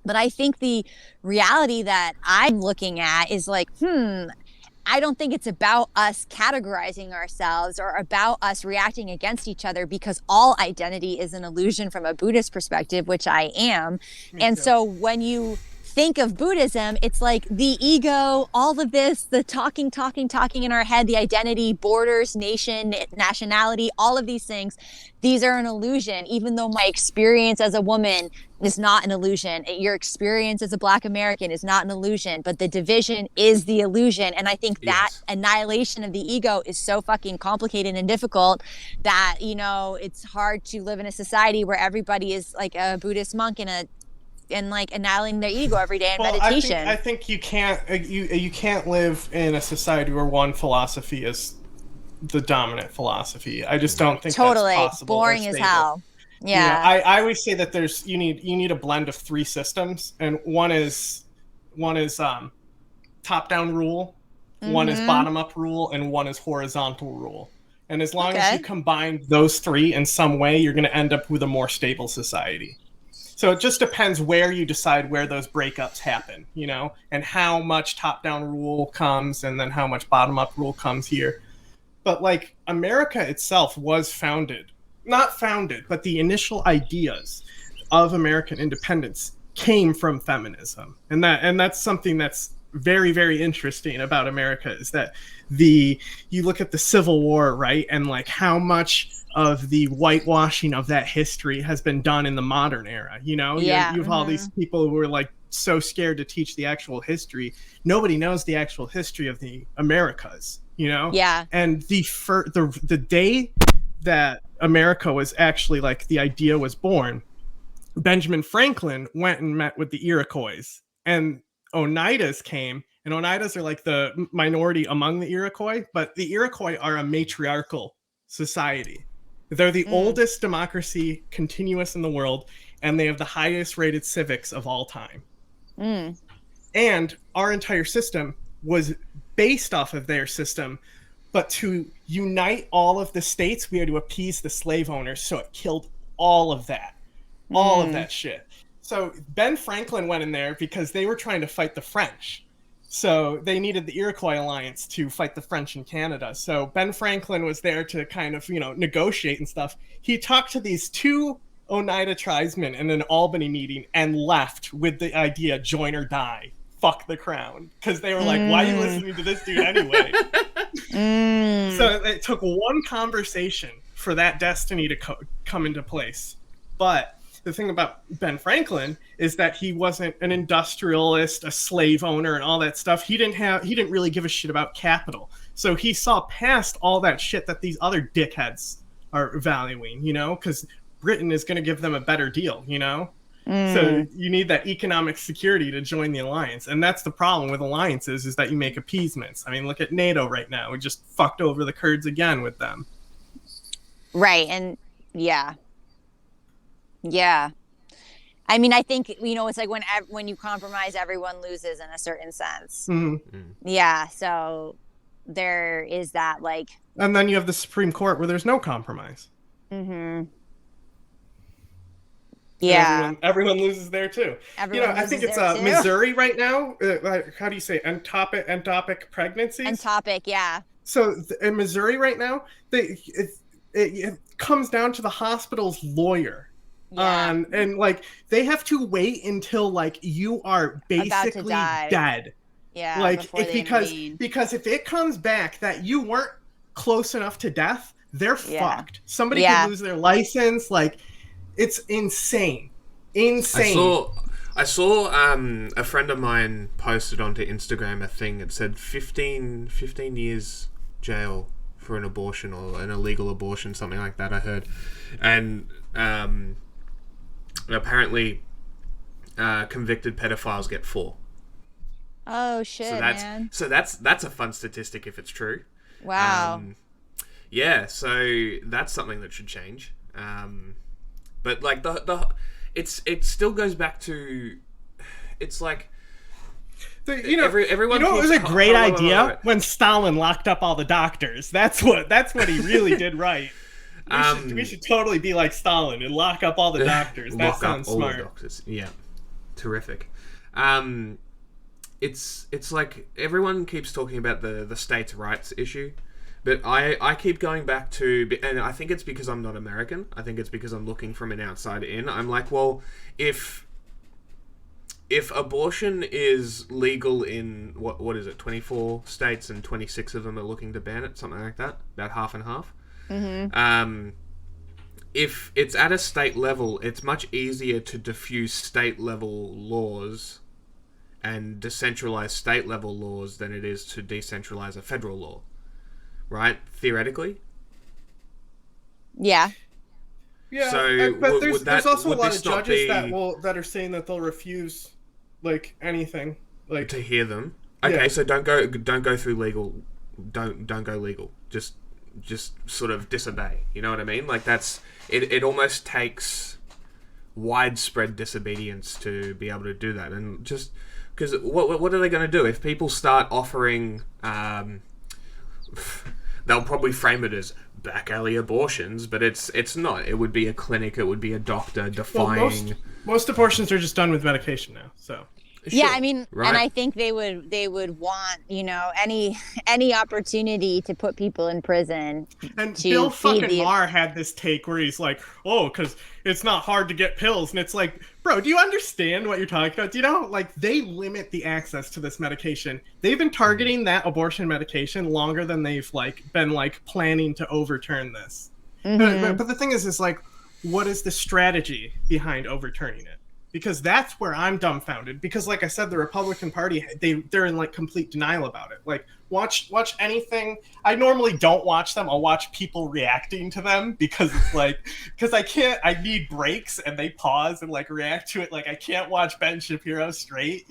But I think the reality that I'm looking at is like, I don't think it's about us categorizing ourselves or about us reacting against each other, because all identity is an illusion from a Buddhist perspective, which I am. And so when you think of Buddhism, it's like the ego, all of this, the talking in our head, the identity, borders, nation, nationality, all of these things, these are an illusion, even though my experience as a woman is not an illusion. Your experience as a Black American is not an illusion, but the division is the illusion. And I think that annihilation of the ego is so fucking complicated and difficult that, it's hard to live in a society where everybody is like a Buddhist monk and like annihilating their ego every day in meditation. I think you can't live in a society where one philosophy is the dominant philosophy. I just don't think that's possible. Boring as hell. Yeah. I always say that you need a blend of three systems, and one is top down rule, one is bottom up rule, and one is horizontal rule. And as long as you combine those three in some way, you're going to end up with a more stable society. So it just depends where you decide where those breakups happen, and how much top-down rule comes and then how much bottom-up rule comes here. But like, America itself was not founded, but the initial ideas of American independence came from feminism. And that's something that's very, very interesting about America, is that you look at the Civil War, right? And like how much of the whitewashing of that history has been done in the modern era. You have all these people who are like so scared to teach the actual history. Nobody knows the actual history of the Americas, And the day that America was actually, like, the idea was born, Benjamin Franklin went and met with the Iroquois, and Oneidas came, and Oneidas are like the minority among the Iroquois, but the Iroquois are a matriarchal society. They're the oldest democracy continuous in the world, and they have the highest rated civics of all time. And our entire system was based off of their system, but to unite all of the states, we had to appease the slave owners, so it killed all of that. All of that shit. So Ben Franklin went in there because they were trying to fight the French. So they needed the Iroquois alliance to fight the French in Canada. So Ben Franklin was there to kind of, negotiate and stuff. He talked to these two Oneida tribesmen in an Albany meeting and left with the idea, join or die. Fuck the crown. Because they were like, why are you listening to this dude anyway? So it took one conversation for that destiny to come into place. But the thing about Ben Franklin is that he wasn't an industrialist, a slave owner, and all that stuff. He didn't really give a shit about capital. So he saw past all that shit that these other dickheads are valuing, because Britain is going to give them a better deal, So you need that economic security to join the alliance. And that's the problem with alliances, is that you make appeasements. I mean, look at NATO right now. We just fucked over the Kurds again with them. Right. And yeah. Yeah. I mean, I think, it's like when you compromise, everyone loses in a certain sense. Mm-hmm. Yeah. So there is that, like. And then you have the Supreme Court where there's no compromise. Mm-hmm. Yeah. Everyone loses there too. I think it's Missouri right now. How do you say ectopic pregnancies? Ectopic, yeah. So in Missouri right now, it comes down to the hospital's lawyer. Yeah. And like they have to wait until like you are basically dead. Yeah. Like because if it comes back that you weren't close enough to death, they're fucked. Somebody could lose their license. Like it's insane. I saw a friend of mine posted onto Instagram a thing that said 15 years jail for an abortion or an illegal abortion, something like that. I heard, and apparently convicted pedophiles get 4. Oh shit, man. So that's a fun statistic if it's true. Wow. Yeah, so that's something that should change. But like it still goes back to, it's like everyone. It was a great idea when Stalin locked up all the doctors. That's what he really did right. We should totally be like Stalin and lock up all the doctors. That sounds smart. All the doctors. Yeah, terrific. It's like everyone keeps talking about the states' rights issue, but I keep going back to, and I think it's because I'm not American. I think it's because I'm looking from an outside in. I'm like, well, if abortion is legal in what is it, 24 states and 26 of them are looking to ban it, something like that, about half and half. Mm-hmm. If it's at a state level, it's much easier to diffuse state level laws and decentralize state level laws than it is to decentralize a federal law, right? Theoretically. Yeah. Yeah, so but there's also a lot of judges that are saying that they'll refuse like anything, like to hear them. Okay, yeah. So don't go through legal. Don't go legal. Just sort of disobey. You know what I mean? Like that's it. It almost takes widespread disobedience to be able to do that, and just because what are they going to do if people start offering? They'll probably frame it as back alley abortions, but it's not. It would be a clinic. It would be a doctor defying. Well, most abortions are just done with medication now. So. Sure. Yeah, I mean, right. And I think they would want, any opportunity to put people in prison. And Bill fucking Maher had this take where he's like, oh, because it's not hard to get pills. And it's like, bro, do you understand what you're talking about? Do you know, like, they limit the access to this medication. They've been targeting that abortion medication longer than they've, been planning to overturn this. Mm-hmm. But the thing is like, what is the strategy behind overturning it? Because that's where I'm dumbfounded. Because, like I said, the Republican Party, they're in complete denial about it. Like, watch anything. I normally don't watch them. I'll watch people reacting to them because it's because I need breaks and they pause and react to it. I can't watch Ben Shapiro straight,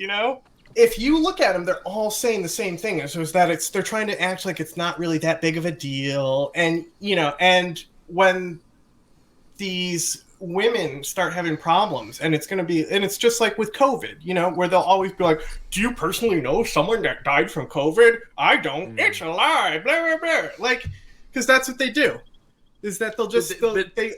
If you look at them, they're all saying the same thing. Is that they're trying to act like it's not really that big of a deal. And, and when these women start having problems, and it's just like with COVID, where they'll always be like, do you personally know someone that died from COVID? I don't. It's a lie. Blah, blah, blah. Because that's what they do. Is that they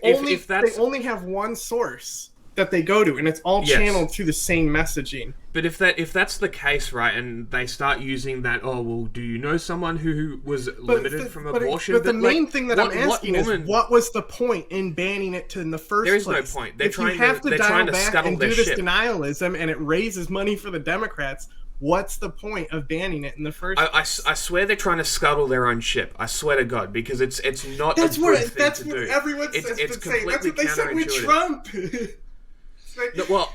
only have one source that they go to, and it's all Yes. channeled through the same messaging. But if that's the case, right, and they start using that, oh well, do you know someone who was limited from abortion? But the main like, thing that I'm asking is, what was the point in banning it in the first place? There is no point. They're if you have to they're dial trying to back scuttle and their do this ship. denialism, and it raises money for the Democrats, what's the point of banning it in the first place? I swear they're trying to scuttle their own ship. I swear to God, because it's not That's a what good thing to do. everyone says. It's That's completely what they said with counterintuitive. Trump. No, well,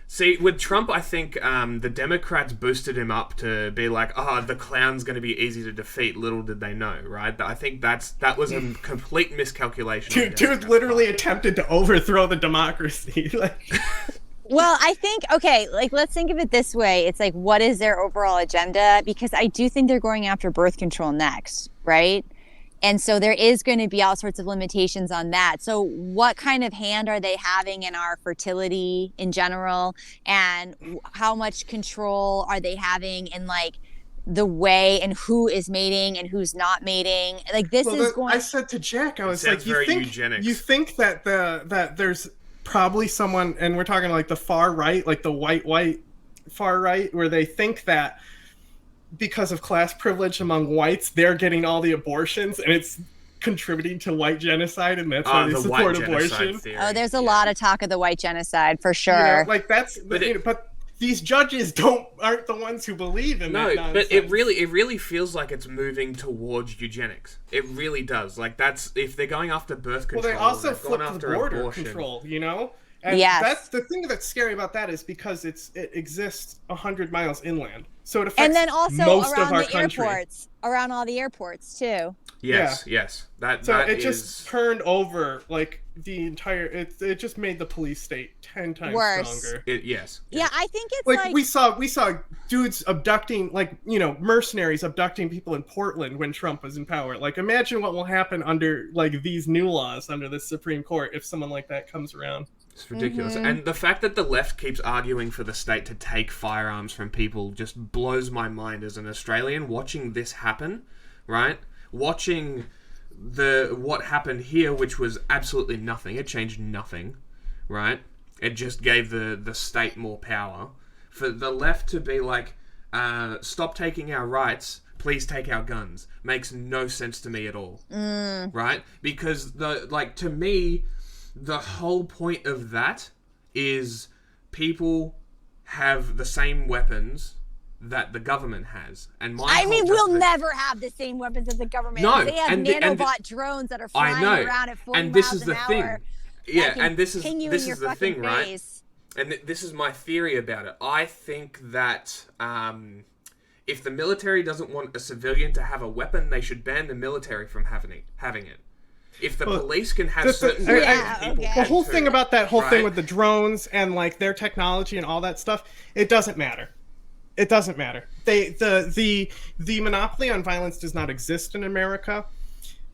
see, with Trump, I think the Democrats boosted him up to be like, the clown's going to be easy to defeat. Little did they know, right? I think that was a complete miscalculation. Dude literally attempted to overthrow the democracy. Well, I think, okay, like, let's think of it this way. It's like, what is their overall agenda? Because I do think they're going after birth control next, right? And so there is going to be all sorts of limitations on that. So what kind of hand are they having in our fertility in general? And how much control are they having in, like, the way and who is mating and who's not mating? Like, this is going... I said to Jack, I was like, eugenics. You think that that there's probably someone, and we're talking like the far right, like the white far right, where they think that because of class privilege among whites, they're getting all the abortions, and it's contributing to white genocide, and that's why they support abortion. Theory. Oh, there's a lot of talk of the white genocide, for sure. You know, like that's, but these judges aren't the ones who believe in that nonsense. But it really feels like it's moving towards eugenics. It really does. Like, that's, if they're going after birth control. Well, they also flipped the border abortion. control, you know? And yes. That's the thing that's scary about that, is because it exists 100 miles inland. So it affects and then also most around of our the country. Airports, around all the airports too. Yes. That just turned over like the entire. It just made the police state 10 times stronger. Yeah, I think it's like we saw dudes abducting, like, you know, mercenaries abducting people in Portland when Trump was in power. Like, imagine what will happen under like these new laws under the Supreme Court if someone like that comes around. It's ridiculous. Mm-hmm. And the fact that the left keeps arguing for the state to take firearms from people just blows my mind as an Australian watching this happen, right? Watching what happened here, which was absolutely nothing. It changed nothing, right? It just gave the state more power. For the left to be like, stop taking our rights, please take our guns, makes no sense to me at all, right? Because to me, the whole point of that is people have the same weapons that the government has. And we'll never have the same weapons as the government. No, they have nanobot drones that are flying around at 40 and this miles is the an thing. hour. Yeah, and this is the thing, face. right? And this is my theory about it. I think that if the military doesn't want a civilian to have a weapon, they should ban the military from having it. If the police can have certain people, the whole thing about that whole right? thing with the drones and like their technology and all that stuff, it doesn't matter. It doesn't matter. The monopoly on violence does not exist in America.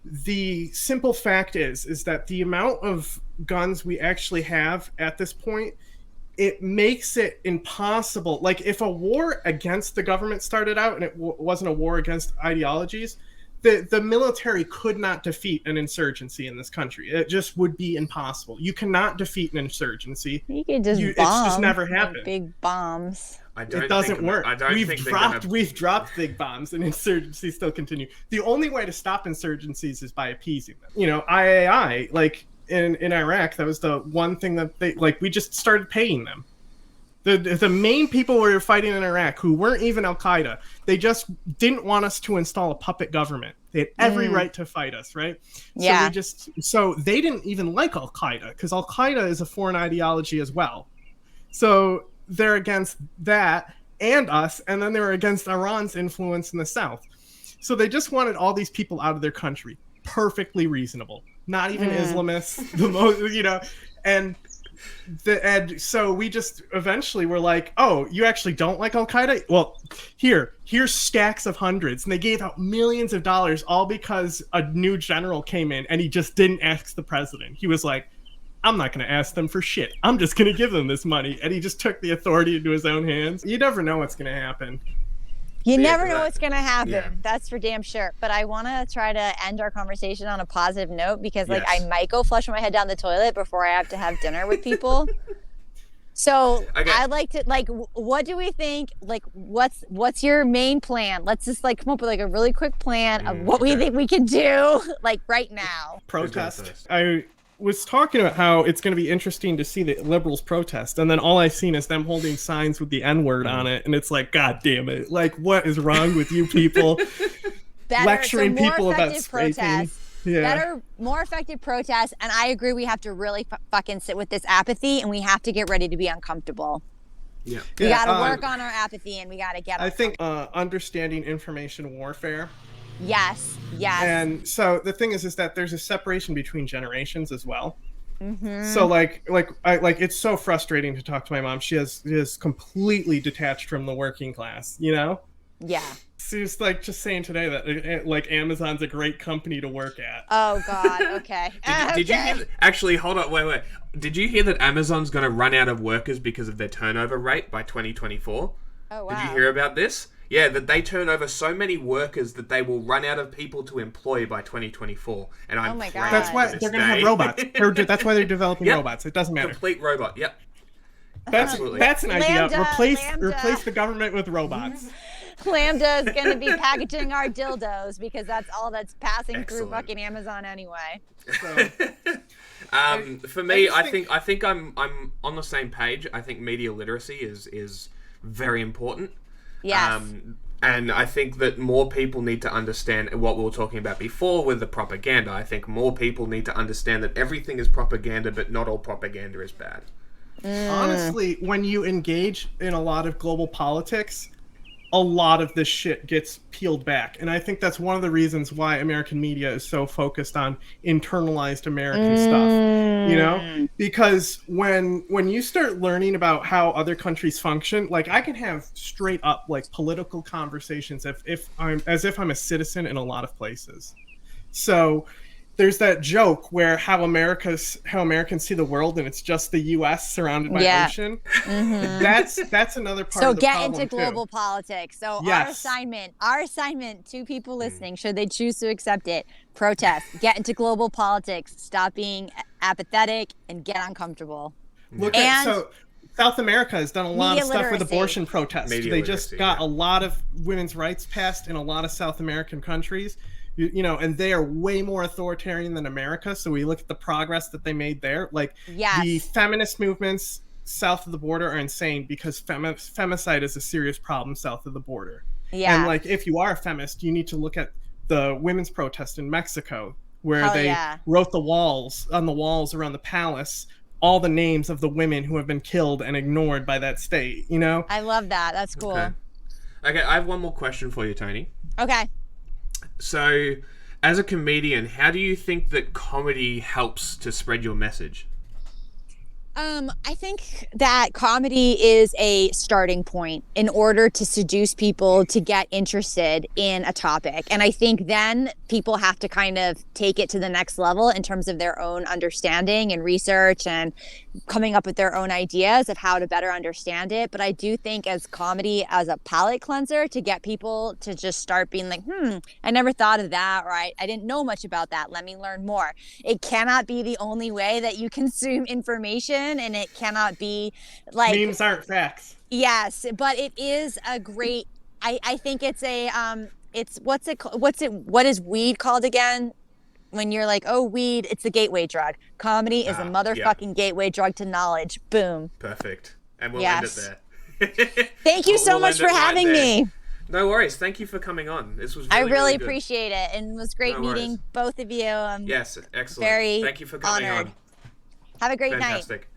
The simple fact is that the amount of guns we actually have at this point, it makes it impossible. Like, if a war against the government started out and it wasn't a war against ideologies, the military could not defeat an insurgency in this country. It just would be impossible. You cannot defeat an insurgency. You could just bomb. It's just never happened. Big bombs. It doesn't work. We've dropped big bombs, and insurgencies still continue. The only way to stop insurgencies is by appeasing them. You know, IAI, like in Iraq, that was the one thing that we just started paying them. The main people we were fighting in Iraq, who weren't even Al-qeada, they just didn't want us to install a puppet government. They had every right to fight us, right? Yeah. So they didn't even like Al-qeada, because Al-qeada is a foreign ideology as well. So they're against that and us, and then they were against Iran's influence in the South. So they just wanted all these people out of their country. Perfectly reasonable. Not even Islamists, the most, you know, and so we just eventually were like, oh, you actually don't like Al-qeada? Well, here's stacks of hundreds. And they gave out millions of dollars, all because a new general came in and he just didn't ask the president. He was like, I'm not going to ask them for shit. I'm just going to give them this money. And he just took the authority into his own hands. You never know what's going to happen. You never know that- what's going to happen. yeah. That's for damn sure. But I want to try to end our conversation on a positive note because, like, Yes. I might go flush my head down the toilet before I have to have dinner with people. So Okay. I'd like to, like, what do we think? Like, what's your main plan? Let's just, like, come up with, like, a really quick plan of what we okay. think we can do, like, right now. Protest. first? I was talking about how it's going to be interesting to see the liberals protest, and then all I've seen is them holding signs with the N-word on it, and it's like, God damn it! Like, what is wrong with you people? Lecturing more people about effective scraping. protests. Yeah. Better, more effective protests, and I agree. We have to really fucking sit with this apathy, and we have to get ready to be uncomfortable. Yeah. We Yeah, got to work on our apathy, and we got to get. I think understanding information warfare. Yes. And so the thing is that there's a separation between generations as well. Mm-hmm. So like it's so frustrating to talk to my mom. She is completely detached from the working class, you know? Yeah. She was like just saying today that like Amazon's a great company to work at. Oh God. Okay. Did you hear? Actually, hold on. Wait. Did you hear that Amazon's going to run out of workers because of their turnover rate by 2024? Oh wow. Did you hear about this? Yeah, that they turn over so many workers that they will run out of people to employ by 2024. And I'm Oh my praying God. That's why for they're this going to have day. robots. That's why they're developing Yep. robots. It doesn't matter. Complete robot. Yep. That's an idea. Lambda. Replace the government with robots. Lambda is going to be packaging our dildos because that's all that's passing through Excellent. fucking Amazon anyway. So, For me, I I think I'm on the same page. I think media literacy is very important. Yes. And I think that more people need to understand what we were talking about before with the propaganda. I think more people need to understand that everything is propaganda, but not all propaganda is bad. honestly, when you engage in a lot of global politics, a lot of this shit gets peeled back. And I think that's one of the reasons why American media is so focused on internalized American stuff, you know? Because when you start learning about how other countries function, like I can have straight up like political conversations if I'm a citizen in a lot of places. So there's that joke where how Americans see the world, and it's just the U.S. surrounded by ocean. Mm-hmm. That's another part. So of the get problem into global too. politics. So Yes. our assignment to people listening, should they choose to accept it, protest, get into global politics, stop being apathetic, and get uncomfortable. Look And at so South America has done a lot of media stuff with literacy. abortion protests. Media They literacy, just got yeah. a lot of women's rights passed in a lot of South American countries. You know, and they are way more authoritarian than America. So we look at the progress that they made there. Like Yes. the feminist movements south of the border are insane because femicide is a serious problem south of the border. Yeah. And like, if you are a feminist, you need to look at the women's protest in Mexico, where Hell they yeah. wrote on the walls around the palace, all the names of the women who have been killed and ignored by that state, you know? I love that. That's cool. Okay, I have one more question for you, Toni. Okay. So, as a comedian, how do you think that comedy helps to spread your message? I think that comedy is a starting point in order to seduce people to get interested in a topic. And I think then people have to kind of take it to the next level in terms of their own understanding and research and coming up with their own ideas of how to better understand it. But I do think as comedy as a palate cleanser to get people to just start being like, I never thought of that, or I didn't know much about that. Let me learn more. It cannot be the only way that you consume information, and it cannot be like Memes aren't facts. yes, but it is a great I think it's a it's what is weed called again? When you're like, oh, weed, it's a gateway drug. Comedy is a motherfucking gateway drug to knowledge. Boom. Perfect. And we'll end it there. Thank you so much for having me. No worries. Thank you for coming on. This was I really, really good. appreciate it, and it was great No meeting worries. both of you. Yes, excellent. Very Thank you for coming honored. on. Have a great night. Fantastic.